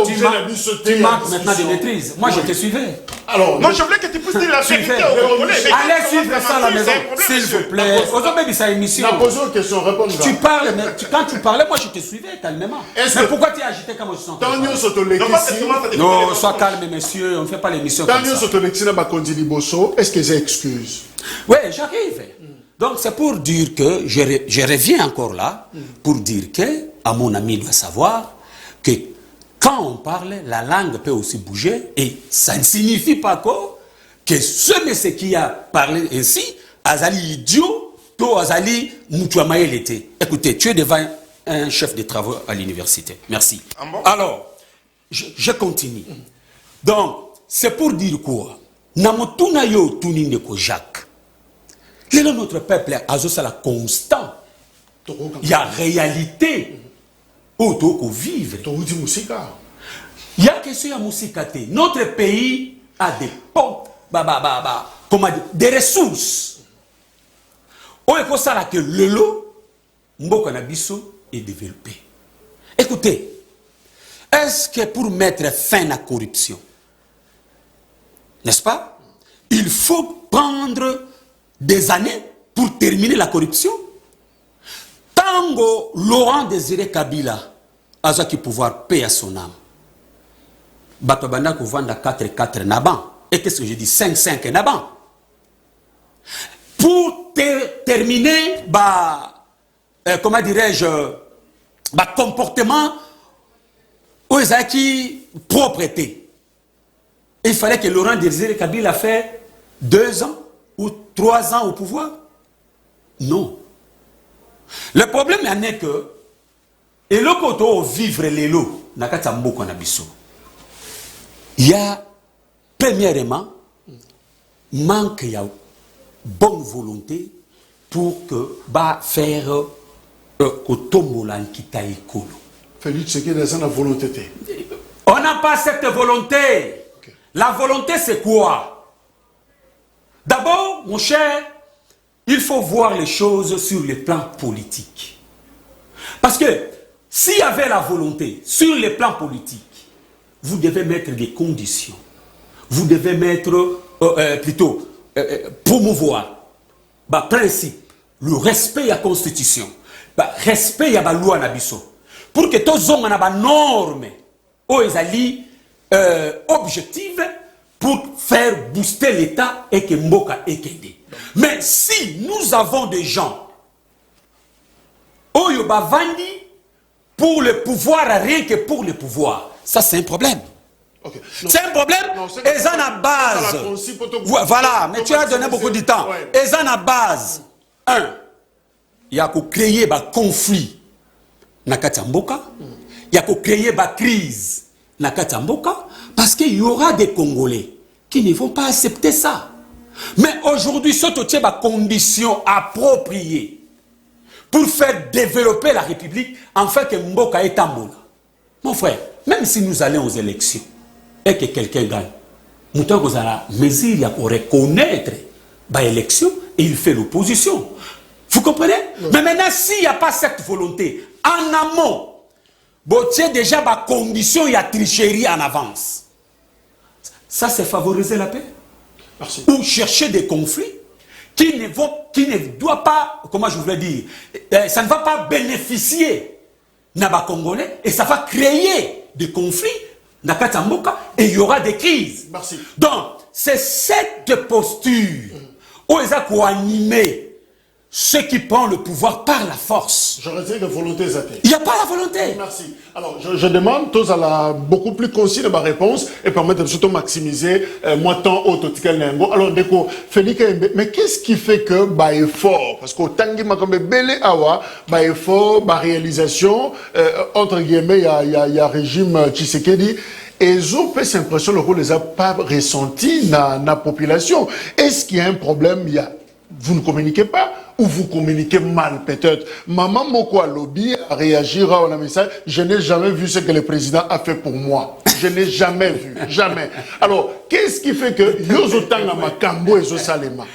tu manques maintenant de maîtrise. Moi, je te suivais. Alors, non, je voulais que tu puisses dire la vérité aux Congolais. Allez suivre ça à la maison, s'il vous plaît. Aujourd'hui, c'est émission. Posons une question, réponds. Tu parles, mais quand tu parlais, moi, je te suivais calmement. Mais pourquoi tu es agité comme je sens? Non, sois calme, monsieur. On ne fait pas l'émission comme ça. Est-ce que j'ai excuse? Oui, j'arrive. Donc, c'est pour dire que je reviens encore là, pour dire que, à mon ami doit savoir que quand on parle, la langue peut aussi bouger et ça ne signifie pas que ce monsieur qui a parlé ainsi, Azali idiot, to Azali Moutouamaye l'été. Écoutez, tu es devant un chef de travaux à l'université. Merci. Alors, je continue. Donc, c'est pour dire quoi? Namotuna yo tunine ko Jacques. Notre peuple a la constant. Il y a réalité. Auto ko vivre. Il y a question ya musikate. Notre pays a des portes, des ressources. On est pour ça que le lot, Mboka Nabiso est développé. Écoutez, est-ce que pour mettre fin à la corruption, n'est-ce pas? Il faut prendre des années pour terminer la corruption. Tango Laurent Désiré Kabila a qui pouvoir payer à son âme. Batobanda ko vanda 4-4 Naban. Et qu'est-ce que je dis? 5-5 Naban. Pour terminer, comment dirais-je, comportement aux qui propreté. Il fallait que Laurent Désiré Kabila fait 2 ans ou 3 ans au pouvoir. Non. Le problème est que, et le côté vivre les lots, il y a, premièrement, manque de bonne volonté pour que faire Félix, c'est qu'il y a une volonté. On n'a pas cette volonté. Okay. La volonté, c'est quoi? D'abord, mon cher, il faut voir les choses sur le plan politique. Parce que s'il y avait la volonté sur le plan politique, vous devez mettre des conditions. Vous devez mettre, promouvoir le principe, le respect à la Constitution, le respect à la loi nabiso. Pour que tous les gens aient des normes objectives pour faire booster l'État et que Mboka ekende. Mais si nous avons des gens Oyo Bavandi pour le pouvoir, rien que pour le pouvoir, ça c'est un problème. Okay. C'est un problème. Et ça n'a base. Voilà, mais tu as donné beaucoup de temps. Et ça n'a base. Un, il y a qu'à créer un conflit na Katamboka. Il y a qu'à créer une crise na Katamboka. Parce qu'il y aura des Congolais qui ne vont pas accepter ça. Mais aujourd'hui, ce sont des conditions appropriées pour faire développer la République en fait que Mboka est en Mboka. Mon frère, même si nous allons aux élections et que quelqu'un gagne, nous devons mesure pour reconnaître l'élection et il fait l'opposition. Vous comprenez? Oui. Mais maintenant, s'il n'y a pas cette volonté, en amont, il y a déjà des conditions, il y a tricherie en avance. Ça, c'est favoriser la paix. Merci. Ou chercher des conflits qui ne doivent pas, comment je voulais dire, ça ne va pas bénéficier Naba Congolais et ça va créer des conflits dans Katamboka et il y aura des crises. Merci. Donc, c'est cette posture où ils ont animé ceux qui prennent le pouvoir par la force. Je retire que volonté zaté. Il n'y a pas la volonté. Merci. Alors, je demande, tous à la beaucoup plus concis de ma réponse et permettre de surtout maximiser moi temps au totical nengo. Alors, déco, Félix, mais qu'est-ce qui fait que bah effort? Parce qu'au tangi makambe belé awa, bah effort, bah réalisation, entre guillemets, il y a régime Tshisekedi. Et ils ont fait cette impression, le rôle les a pas ressenti dans la population. Est-ce qu'il y a un problème? Vous ne communiquez pas ou vous communiquez mal peut-être. Maman Moko Lobby a réagi à un message. Je n'ai jamais vu ce que le président a fait pour moi. Je n'ai jamais vu. Jamais. Alors, qu'est-ce qui fait que Yozotanga Makambo et Zosalema?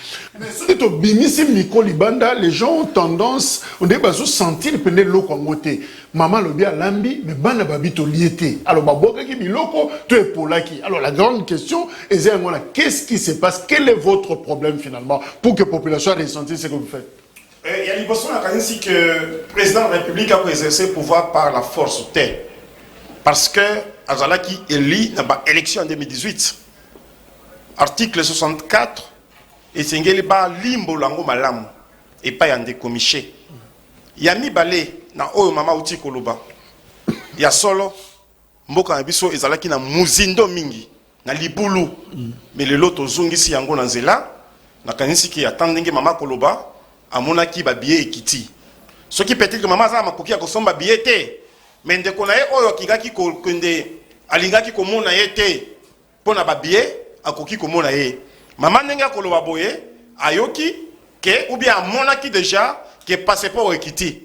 Les gens ont tendance, on dit, à sentir le péné loko ngote. Maman Lobby a lambi, mais bana babito liété. Alors, baboka ki biloko, tu es polaki. Alors, la grande question est, qu'est-ce qui se passe? Quel est votre problème finalement pour que la population ressentisse ce que vous faites? Il y a l'impression que le président de la République a exercé le pouvoir par la force. Parce que Azala qui élit dans l'élection en 2018, article 64, et c'est un limbo lango malam et pas un décomiché. Il y a mis balé dans Oyo Mama Uti Koloba. Il y a solo Mboka Nabiso Azala qui na muzindo mingi na libulu. Mais le lot ozungi si yango na nzela na kanisi ki attendenge Mama Koloba amona ki ba billet ekiti. Ce qui peut-être que Mama za makoki ya kosomba billet te. Mais ndeko na ye oyo kingaki ko kende alingaki komona ye te pona ba billet akoki komona ye. Maman nenga koloba boye ayoki ke ou bien amonaki déjà que passeport ekiti.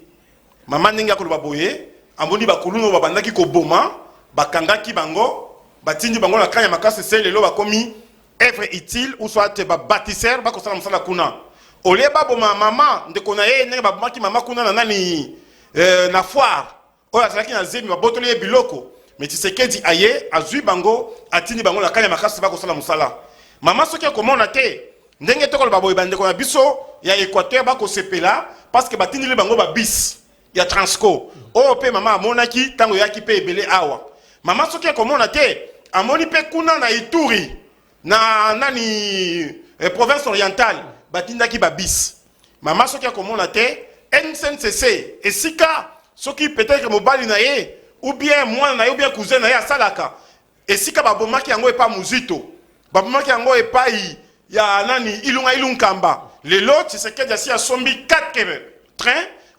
Maman nenga koloba boye amoni ba kuluno ba bandaki ko boma bakangaki bango batindi bango na kanya makase se lelo bakomi œuvre utile ou soit ba bâtisseur ba kosala musala kuna. Ole ba boma maman ndeko na ye nenga ba bomaki mama kuna na nani na foire. Oya salaki na zemi ba botoli e biloko. Mais tu sais que dit aye azui bango atindi bango la kanya makase ba kosala musala. Maman soki komona te ndenge tokolo baboy bande ko na biso ya Équateur ba ko sepela parce que batindi le bango ba bis ya Transco o pe mama amonaki tango yaki pe ebele awa. Maman soki komona te amoni pe kuna na Ituri na nani province orientale batindaki ba bis. Maman soki komona te NCNCC esika soki peut-être mobali na ye ou bien moi na ye ou bien cousin na ye asalaka esika babomaki yango epa muzito babomaki yango epai ya nani ilunga ilunkamba Le lot, c'est ce qu'il y a sombi 4 trains.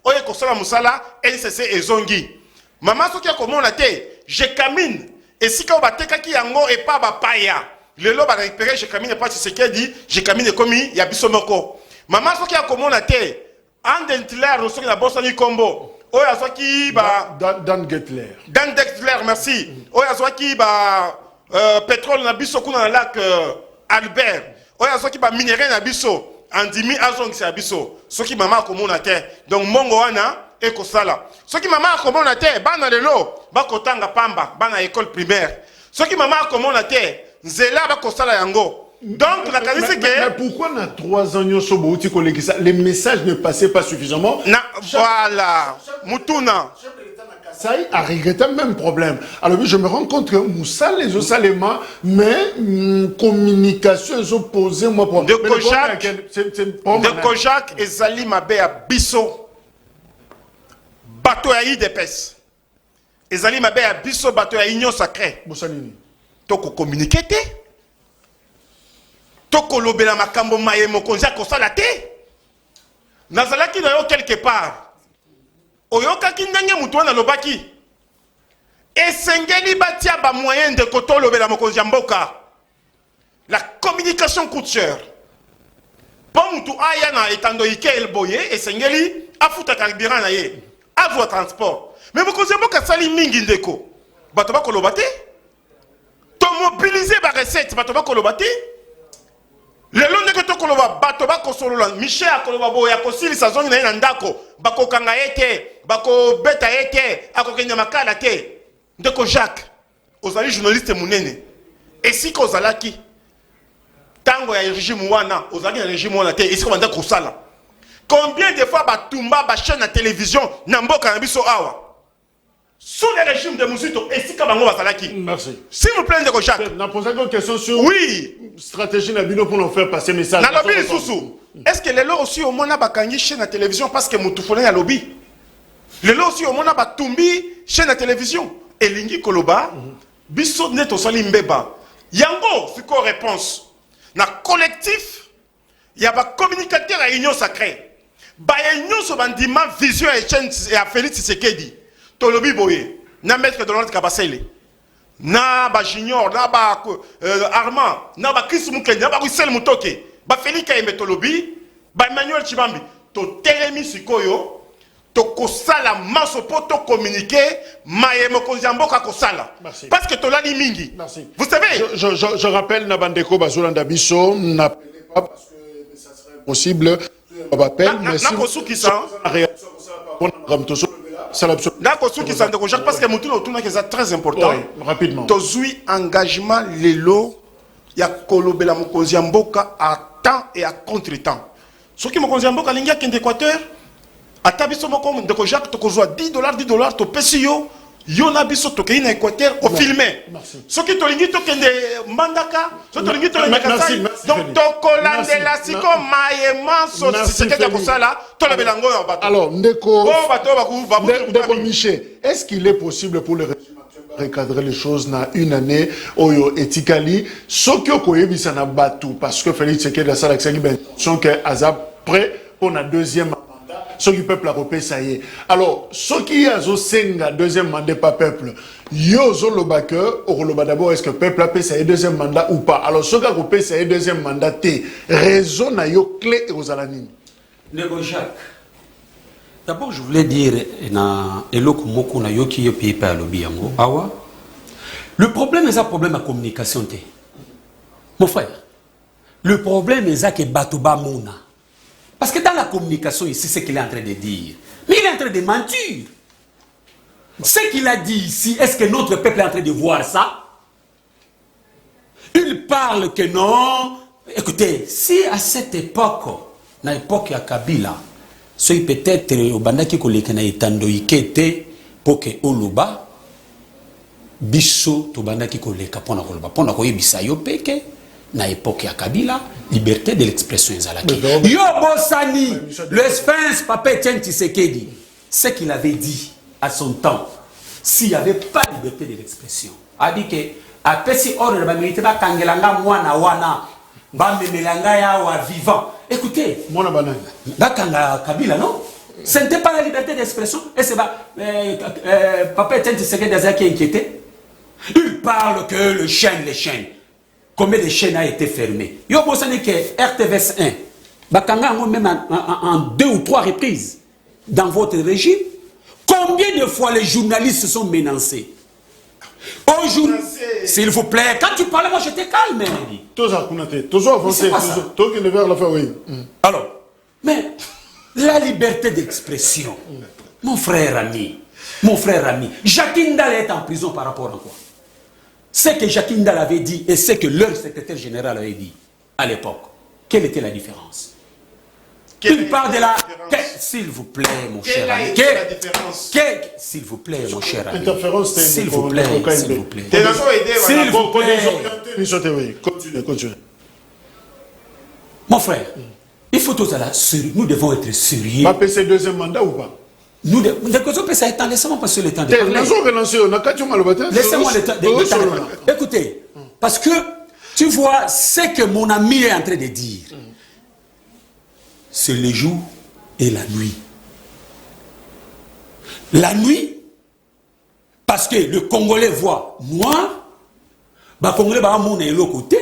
Oye kosala musala, NCC et Zongi. Maman, ce qui a comment la té, je camine. Et si quand on va te yango et pas ba paya. Le lot va récupérer, je camine et pas ce qu'il dit, je camine comme il y a bisomoko. Maman, ce qui a comment la té, en dentelaire, nous sommes la bosse ni combo. Oya Zwaki, bah. Dan Gettler. Dan Gettler, merci. Oya Zwaki, bah. Pétrole na biso kuna na lac Albert. Oya Zwaki, bah. Minerai na biso. Andimi azong c'est abiso. Ce qui maman komona te. Donc mongo wana et kosala. Ce qui maman komona te, bana lelo, ba kotanga pamba, bana école primaire. Ce qui maman komona te, nzela ba kosala yango. Donc la qualité c'est que mais pourquoi na 3 ans nyoso bouti collègue ça les messages ne passaient pas suffisamment. Voilà. Mutuna. Ça a regretté même problème. Alors je me rends compte que Moussa les Osalema, mais communication ils ont posé moi pour de Kojak et Zali Mabé à Bisso. Bateau à IDPS. Et Zali Mabé à Bisso, bateau à Union Sacrée. Boussanini. Toko communiqué. Toko lobela makambo maye mokonza kosala te. Nazalaki na yo quelque part. Oyoka ki ndenge mutu wana lobaki. Esengeli batia ba moyen de koto lobela mokonzi mboka. La communication coûte cher. Pour mutu aya na etando ike elboye esengeli afuta carburant na ye. Azwa transport. Mais mokonzi mboka sali mingi ndeko. Bato ba koloba te. To mobiliser ba recette bato ba koloba te. Le long de koloba bato ba kosolola Michel akoloba boya kosilisa zongi na ndako bako kanga ete bako beta ete akokenya makala te ndeko Jacques ozali journaliste munene et si kozalaki tango ya régime wana ozali na régime wana te et si ko banda kosala combien de fois batumba ba chaîne na télévision na mboka na biso awa sous le régime de Mousito et si kabango basalaki. Merci. S'il vous plaît ndeko Jacques. On a posé une question sur oui stratégie Nabino pour nous faire passer message. Est-ce que les lots aussi au moins bakangi chaîne à télévision parce que Moutoufoné a lobby? Les lots aussi au moins batumbi chaîne à télévision. Et lingi koloba, biso neto sali mbeba. Yango, c'est quoi réponse? Na collectif, il y a ba communicateur à Union Sacrée. Ba Union so bandima vision et chaîne et à Félix Tshisekedi. To lobby boye. Na maître de l'ordre Kabasele. Na ba junior na ba Armand na ba Chris Mukenya na ba Wissel Mutoke ba Felika Emetolobi ba Emmanuel Chibambi to telemi sikoyo to kosala maso poto communiquer maye mokonzi mboka kosala parce que to lali mingi. Merci. Vous savez je rappelle na bandeko bazolanda biso n'appelez pas parce que ça serait impossible on appelle mais si parce que Moutouna autour est très important. Oui, rapidement. Tozui engagement lelo ya kolobela mokonzi mboka à temps et à contre-temps. Ce qui mokonzi mboka lingia kende Équateur atabiso moko ndeko Jacques tokozwa $10 to pesio yona biso tokei na Équateur au filmer. Ce qui tolingi to kende mandaka, ce tolingi to merci. Donc tokolandela siko maema so c'est que kosala to la belango ya bato. Alors ndeko ndeko Michel, est-ce qu'il est possible pour le régime actuel de recadrer les choses dans une année oyo etikali sokyo koyebisa na batu parce que Félix Tshisekedi a ça l'accent ben son que azab prêt pour la deuxième ce qui peuple a repé ça y est. Alors, ce qui a senga deuxième mandat pas peuple, yo zoloba que oroloba d'abord est-ce que peuple a payé deuxième mandat ou pas. Alors, ce qui a repé ça y est deuxième mandat té raison na yo clé et aux alanines. Nego Jacques. D'abord, je voulais dire na eloko moko na yo qui yo payé par lobby yango. Awa. Le problème est un problème de communication té. Mon frère. Le problème est que batuba mona. Parce que dans la communication ici, c'est ce qu'il est en train de dire. Mais il est en train de mentir. Ce qu'il a dit ici, est-ce que notre peuple est en train de voir ça? Il parle que non. Écoutez, si à cette époque, dans l'époque de Kabila, c'est peut-être au bandaki koleka na etando ikete pour que oluba biso to bandaki koleka pona koloba pona koyebisa yo peke. Na époque ya Kabila, liberté de l'expression ezalaki. Yo Bossani, le sphinx Papa Etienne Tshisekedi, ce qu'il avait dit à son temps, s'il n'y avait pas liberté de l'expression, a dit que après si ordre de militaire ba kangelanga mwana wana Ba memelanga ya wa vivant. Écoutez, Mona banane. Bakanga Kabila, non? Ce n'était pas la liberté d'expression. Et c'est Papa Etienne Tshisekedi Daza qui est inquiété. Il parle que les chaînes. Combien de chaînes a été fermées? Yo bosane que RTVS 1. Bakanga même en 2 ou 3 reprises dans votre régime. Combien de fois les journalistes se sont menacés? Aujourd'hui, s'il vous plaît, quand tu parlais, moi j'étais calme. Toujours avancé. Toujours qui ne vers la fin, oui. Alors, mais la liberté d'expression, mon frère ami, Jacques Ndal est en prison par rapport à quoi? Ce que Jacques Ndal avait dit et ce que leur secrétaire général avait dit à l'époque, quelle était la différence? Il parle de la... S'il vous plaît, mon cher ami. S'il vous plaît, mon cher ami. Interférence, s'il vous plaît. S'il vous plaît. S'il vous plaît. Continue. Mon frère, il faut tous aller sérieux. Nous devons être sérieux. Va passer deuxième mandat ou pas? Nous devons passer le temps. Laissez-moi passer le temps de parler. Laissez-moi le temps de parler. Écoutez, parce que tu vois ce que mon ami est en train de dire. C'est le jour et la nuit. La nuit, parce que le Congolais voit noir, le Congolais va amener l'autre côté,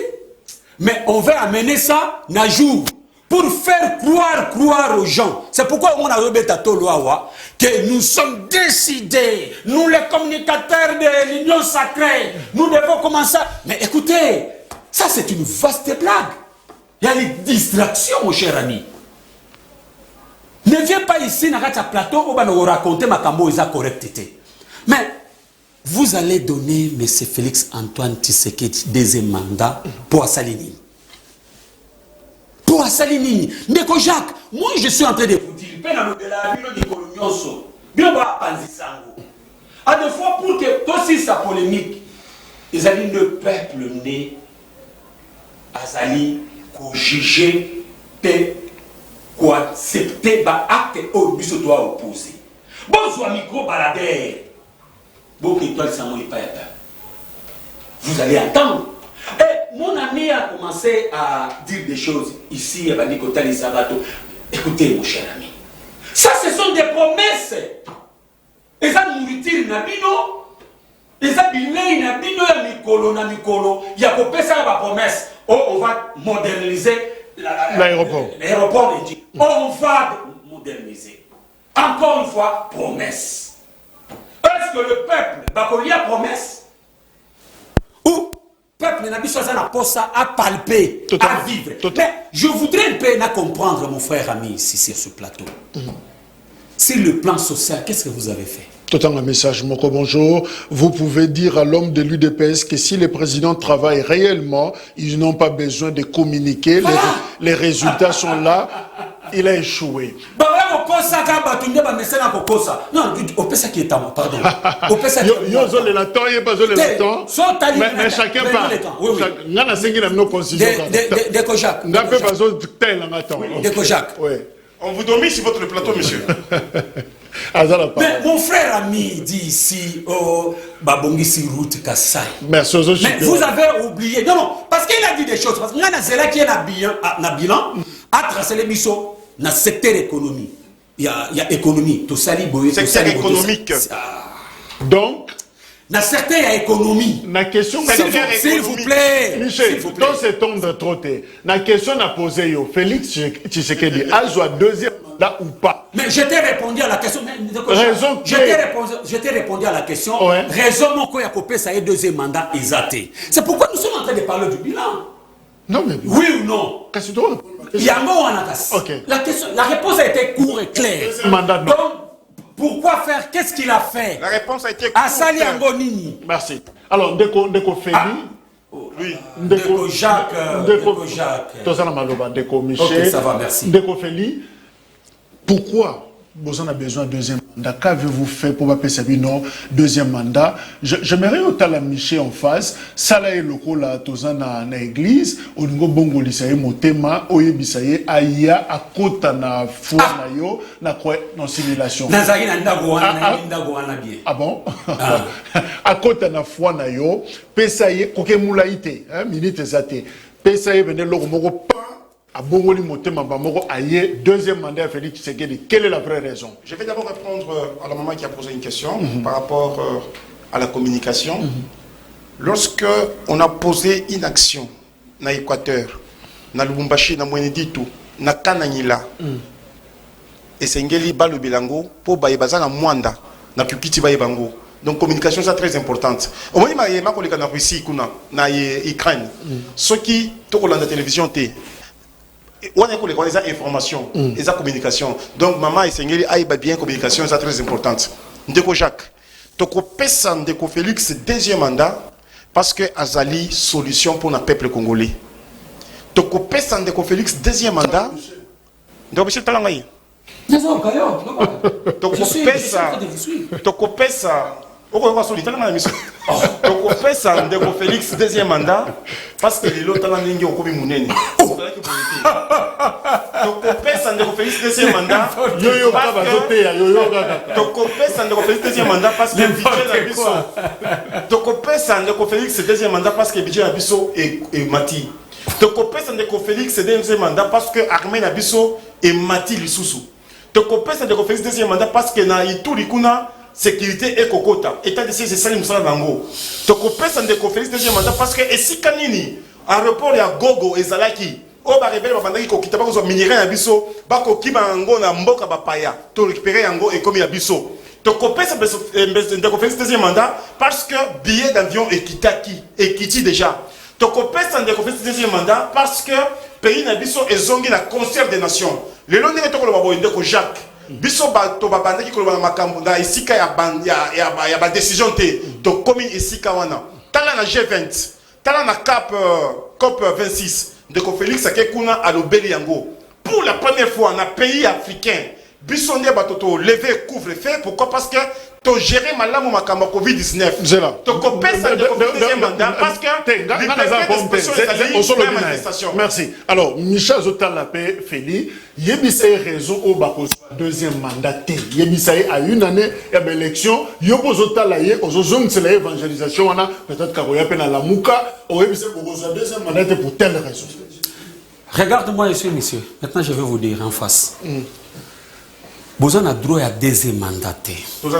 mais on va amener ça un jour pour faire croire aux gens. C'est pourquoi on a rebêté à Toloawa que nous sommes décidés, nous les communicateurs de l'Union sacrée, nous devons commencer. Mais écoutez, ça c'est une vaste blague. Il y a les distractions, mon cher ami. Ne viens pas ici, dans un plateau, où on va raconter ma cambo et sa correctité. Mais vous allez donner M. Félix Antoine Tshisekedi deuxième mandat pour Assalini. Pour Assalini. Ndeko Jacques, moi je suis en train de vous dire, à deux fois pour que, aussi sa polémique, ils allaient le peuple né, Azali, qu'on jugeait, quoi accepter ba acte au biso doit opposer. Bonsoir micro baladeur. Bon étoile ça mon pas. Vous allez entendre. Et mon ami a commencé à dire des choses ici à Bandikota les Sabato. Écoutez mon cher ami. Ça ce sont des promesses. Et ça nourriture na bino. Et ça bilei na bino ya mikolo. Il y a coupé ça la promesse. Oh, on va moderniser l'aéroport. L'aéroport est dit. On va moderniser. Encore une fois, promesse. Est-ce que le peuple, il y a promesse? Ou le peuple n'a pas ça à palper, à vivre. Mais je voudrais un peu comprendre, mon frère ami, ici sur ce plateau. Sur le plan social, qu'est-ce que vous avez fait? Tout un message, Moko, bonjour. Vous pouvez dire à l'homme de l'UDPS que si les présidents travaillent réellement, ils n'ont pas besoin de communiquer. Voilà. Les résultats sont là. Il a échoué. Non, au PSA qui est à moi, pardon. Mais chacun parle. Déco Jacques. On vous domine sur votre plateau, monsieur. Mais mon frère ami dit ici, oh, Babongisi Route Kassai. Mais vous avez oublié. Non, parce qu'il a dit des choses. Parce que Zela qui est na bilan, a tracé les bisous dans le secteur économique. Il y a économie. Tout ça, secteur économique. Donc, dans le secteur économique. La question, s'il vous plaît. Michel, dans ce temps de trotter, la question à poser, Félix Tshisekedi, a deuxième mandat ou pas? Mais je t'ai répondu à la question. Je t'ai répondu à la question. Ouais. Raison mon a coupé ça est deuxième mandat exaté. C'est pourquoi nous sommes en train de parler du bilan. Non, mais oui ou non? Il y a un mot en attaque. La réponse a été courte et claire. Donc, pourquoi faire? Qu'est-ce qu'il a fait? La réponse a été courte. Asali Angonini. Merci. Alors, Ndeko Feli. Oui. Ndeko Jacques. Ndeko Michel. Ok, ça va, merci. Ndeko Feli. Pourquoi vous en avez besoin d'un deuxième qu'avez-vous fait pour Bapé Sabino, deuxième mandat? J'aimerais autant la Miché en face, ça là est le coup là, tozana na église, au niveau bongo lisaye motema, oye bisaye, aya, à côté na foi na yo, na quoi, non simulation. Ah bon? À côté na foi na yo, pesaye, koke moulaïté, minute zate, pesaye venez le moko à Bongoli Motema Bamoro aïe, deuxième mandat à Félix Tshisekedi. Quelle est la vraie raison? Je vais d'abord répondre à la maman qui a posé une question par rapport à la communication. Lorsque on a posé une action dans l'Équateur, dans Lubumbashi, dans Mweneditu, dans Kananila, et c'est Ngeli Balu Bilango, pour Bayebaza na Mwanda, dans Kukiti Bayebango. Donc communication c'est très importante. Au moins il m'a collègue en Russie, na Ukraine. Ceux qui tournent la télévision on a des informations, des communications. Donc maman et Seigneur aïe bien communication, c'est très importante. Ndeko Jacques, toko pesa Ndeko Félix deuxième mandat parce que azali solution pour le peuple congolais. Toko pesa Ndeko Félix deuxième mandat. Donc monsieur Talangaï. Toko pesa Toko pesa Ndeko Félix deuxième mandat parce que l'autre langue au komi munene. Toko pesa Ndeko Félix deuxième mandat. Toko pesa Ndeko Félix deuxième mandat parce que budget na biso. Toko pesa Ndeko Félix deuxième mandat parce que budget na biso et mati. Toko pesa Ndeko Félix deuxième mandat parce que armée na biso et mati lisusu. Toko pesa Ndeko Félix deuxième mandat parce que na ituri kuna sécurité et kokota état de siège c'est ça musala bango toko pesa Ndeko Félix deuxième mandat parce que esika nini aéroport ya Gogo ezalaki o ba rebelle ba bandaki ko kitaba ko zo minerai ya biso ba ko kiba ngo na mboka ba paya to récupérer yango et comme ya biso toko pesa Ndeko Félix deuxième mandat parce que billet d'avion ekiti déjà toko pesa Ndeko Félix deuxième mandat parce que pays na biso ezongi la concert des nations le long de toko lo babo Ndeko Jacques biso bato babandaki koloba makambo na esika ya ba décision te to commune esika wana tala na G20 tala na COP 26 Ndeko Félix akekuna alobeli yango pour la première fois na pays africain biso ndé bato to lever couvre-feu pourquoi parce que to gérer malamu makambo Covid-19 to kopesa Ndeko Félix deuxième mandat parce que merci. Alors Michel Zotalapé Félix yebisa raison au bako deuxième mandat yebisa à une année ya élection yobo zotalaye ozozong c'est l'évangélisation on a peut-être karoya pena la muka o yebisa ko deuxième mandat pour telle raison. Regarde-moi ici monsieur. Maintenant je vais vous dire en face. Vous a droit à deuxième mandat. Vous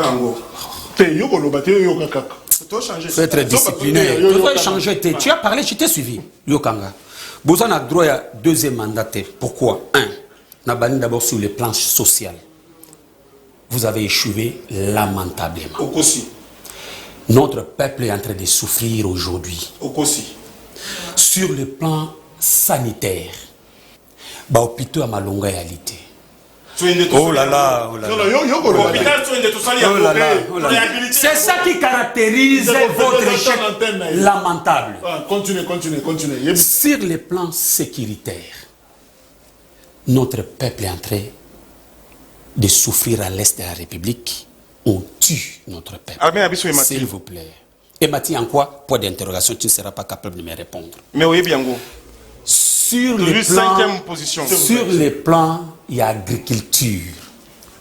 faut être discipliné. Tu dois changer. Tu as parlé, je t'ai suivi. Yokanga. Vous a droit à deuxième mandat. Pourquoi? D'abord sur le plan social. Vous avez échoué lamentablement. Notre peuple est en train de souffrir aujourd'hui. Sur le plan sanitaire, hôpital à Malonga réalité. Oh là là, oh là là. C'est ça qui caractérise votre échec lamentable. Continuez. Sur le plan sécuritaire, notre peuple est en train de souffrir à l'est de la République. On tue notre peuple. S'il vous plaît. Et Mathieu, en quoi? Point d'interrogation, tu ne seras pas capable de me répondre. Mais oui, bien. Sur les plans, il y a agriculture.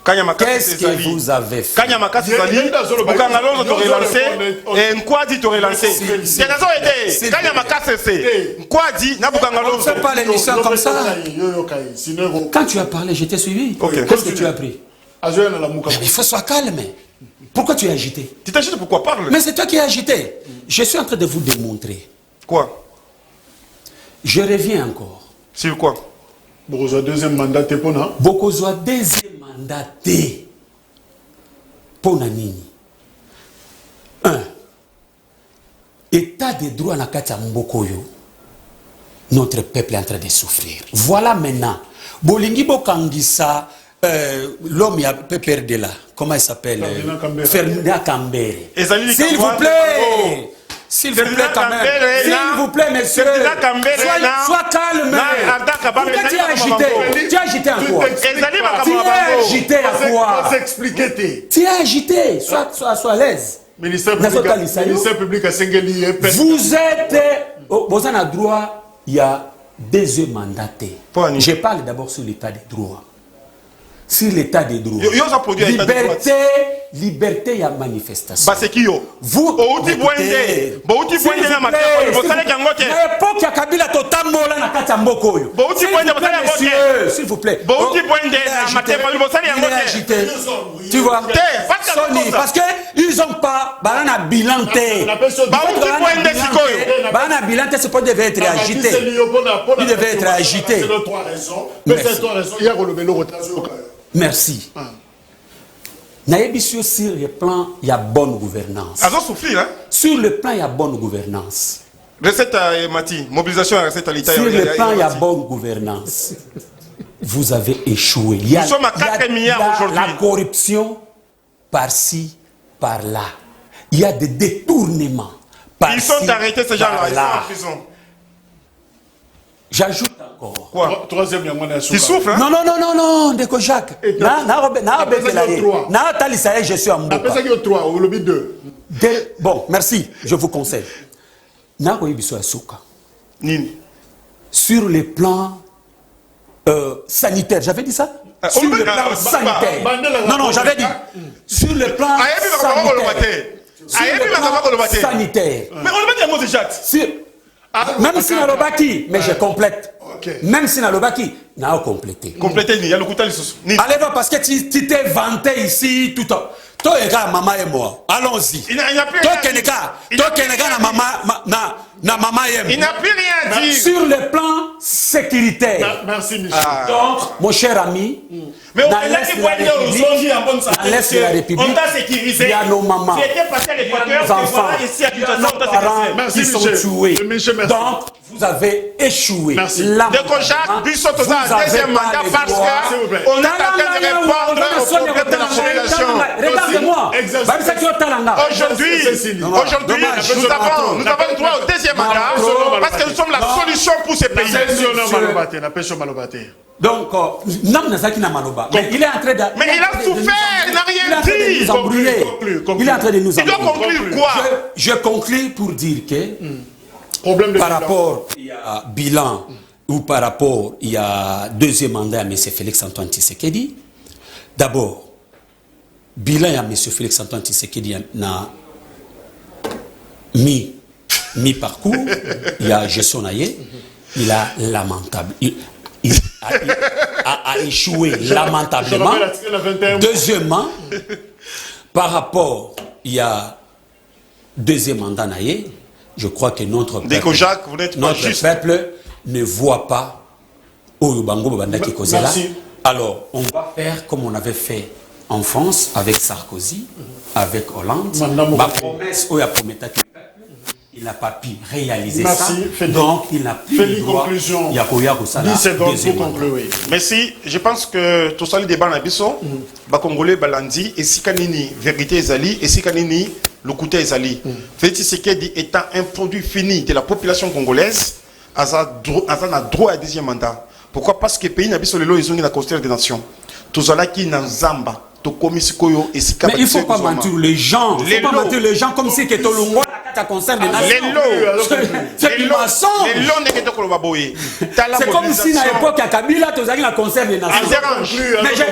Qu'est-ce que vous avez fait? On ne fait pas l'émission comme ça. Quand tu as parlé, je t'ai suivi. Qu'est-ce que tu as pris? Il faut soit calme. Pourquoi tu es agité? Tu t'agites pourquoi? Parle. Mais c'est toi qui es agité. Je suis en train de vous démontrer. Quoi? Je reviens encore. Sur quoi? Bokozo deuxième mandat pour na. Bokozo deuxième mandat pour nani. 1. État de droit na kati ya Mbokoyo. Notre peuple est en train de souffrir. Voilà maintenant. Bolingi bokangisa l'homme y a perdu là. Comment il s'appelle? Ferdinand Kambere. S'il vous plaît. S'il vous plaît, quand même. S'il vous plaît, monsieur. Sois calme. Pourquoi tu as agité? Tu as agité en quoi? Tu as agité à quoi? Tu as agité. Sois à l'aise. Ministère public a Sengeli. Vous êtes. Vous avez droit, il y a 2 mandats. Je parle d'abord sur l'état des droits. Sur l'état des droits. Liberté, il y a manifestation. Vous, s'il vous plaît, s'il vous plaît, tu vois, parce qu'ils n'ont pas un bilan. Bilan, c'est pas devait être agité. Il devait être agité. Merci. Sur le plan, il y a bonne gouvernance. Sur le plan, il y a bonne gouvernance. Recette à Mati, mobilisation à recette à l'État. Sur le plan, il y a bonne gouvernance. Vous avez échoué. Nous sommes à 4 milliards aujourd'hui. La corruption par-ci, par-là. Il y a des détournements. Ils sont arrêtés, ces gens-là. Ils sont en prison. J'ajoute encore. Quoi? Troisième, tu souffres, hein? Non, Ndeko Jacques. Je suis en Mboka. Bon, merci, je vous conseille. Sur le plan sanitaire, j'avais dit ça? Sur le plan sanitaire. Non, j'avais dit. Sur le plan sanitaire. Mais on le met à déjà. Même si na lobaki, mais je complète. Même si na lobaki, n'a complété. Complété, il y a le couteau. Allez, parce que tu t'es vanté ici tout le temps. Toi, maman et moi. Allons-y. Il n'y a plus rien. Il n'a plus rien dit. Sur le plan sécuritaire. Merci, Michel. Donc, mon cher ami, mais on la République, on t'a sécurisé. Il y a nos mamans, il y a nos enfants, il y a nos parents qui sont tués. Donc, vous avez échoué. Merci. Ndeko Jacques, Bissot, vous avez deuxième mandat parce qu'on est en train de répondre aux problèmes de la population. Regarde-moi. Aujourd'hui, nous avons droit au deuxième mandat parce que nous sommes la solution pour ces pays. Donc, mais il est en train de... Mais il a souffert, il n'a rien dit. Il est en train de nous embrouiller. Il est en train de nous embrouiller. Il doit conclure quoi? Je conclue pour dire que par rapport à bilan ou par rapport il y a deuxième mandat à M. Félix-Antoine Tshisekedi, d'abord, bilan à M. Félix-Antoine Tshisekedi n'a mi-parcours, il y a gestion naïe, il a lamentable. Il a échoué lamentablement. Deuxièmement, par rapport, il y a deuxième mandat naïe, je crois que notre peuple ne voit pas alors on va faire comme on avait fait en France avec Sarkozy, avec Hollande. Ma promesse, il n'a pas pu réaliser ça. Donc il n'a plus le droit. 10 secondes pour conclure. Merci. Je pense que tout ça, le débat dans Bisso, Congolais Balandi, et Sikanini, vérité Ezali, et Sikanini, le côté Ezali. Félix Tshisekedi étant un produit fini de la population congolaise, Azan a droit à deuxième mandat. Pourquoi? Parce que le pays n'a pas le lot, ils ont la considère des nations. Tout cela qui n'a Zamba. Mais il ne faut pas mentir les gens. Il ne faut pas mentir les gens comme si c'était Longo qui concerne les nations. C'est du mensonge. C'est comme si à l'époque à Kabila, tu as le concert des nations. Mais je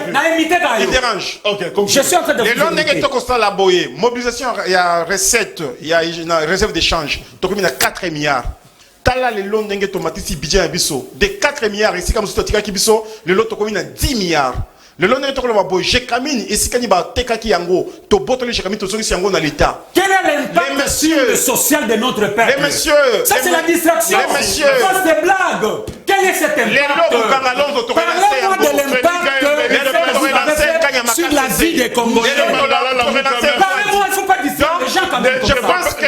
dérange. Je suis en train de vous dire. Mobilisation, il y a recette, il y a réserve d'échange. Donc il y a 4 milliards. Tala le long d'engue tomatisi budget à biso. De 4 milliards ici comme si tu as biso, le lot tokomina 10 milliards. Le long d'engue tokomina boy, je camine ici quand il va tekaki yango, to botole je camine to soki yango dans l'état. Quel est l'impact social de notre peuple? Les messieurs, ça c'est la distraction. Les messieurs, ça c'est blague. Quel est cet impact? Parlez-moi de l'impact sur la vie des Congolais. Parlez-moi, il ne faut pas distraire les gens quand même. Je pense que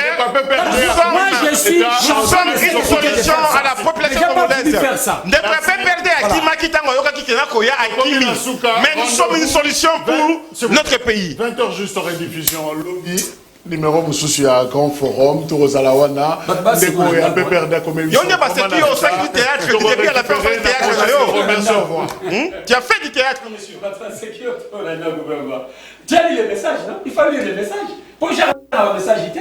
nous sommes une solution à la population congolaise. Ne pas perdre Akima Kitango Yoka Kitena Koya Akimi. Mais nous sommes une solution pour notre pays. 20h juste en rediffusion. Lobby numéro mosusu ya grand forum tozala wana ndeko ya peu perdre comme émission. Yo pas ce qui au sac du théâtre depuis à la fin du théâtre. Tu as fait du théâtre monsieur. Tu as lu les messages, non? Il faut lire les messages. Pour gérer un message,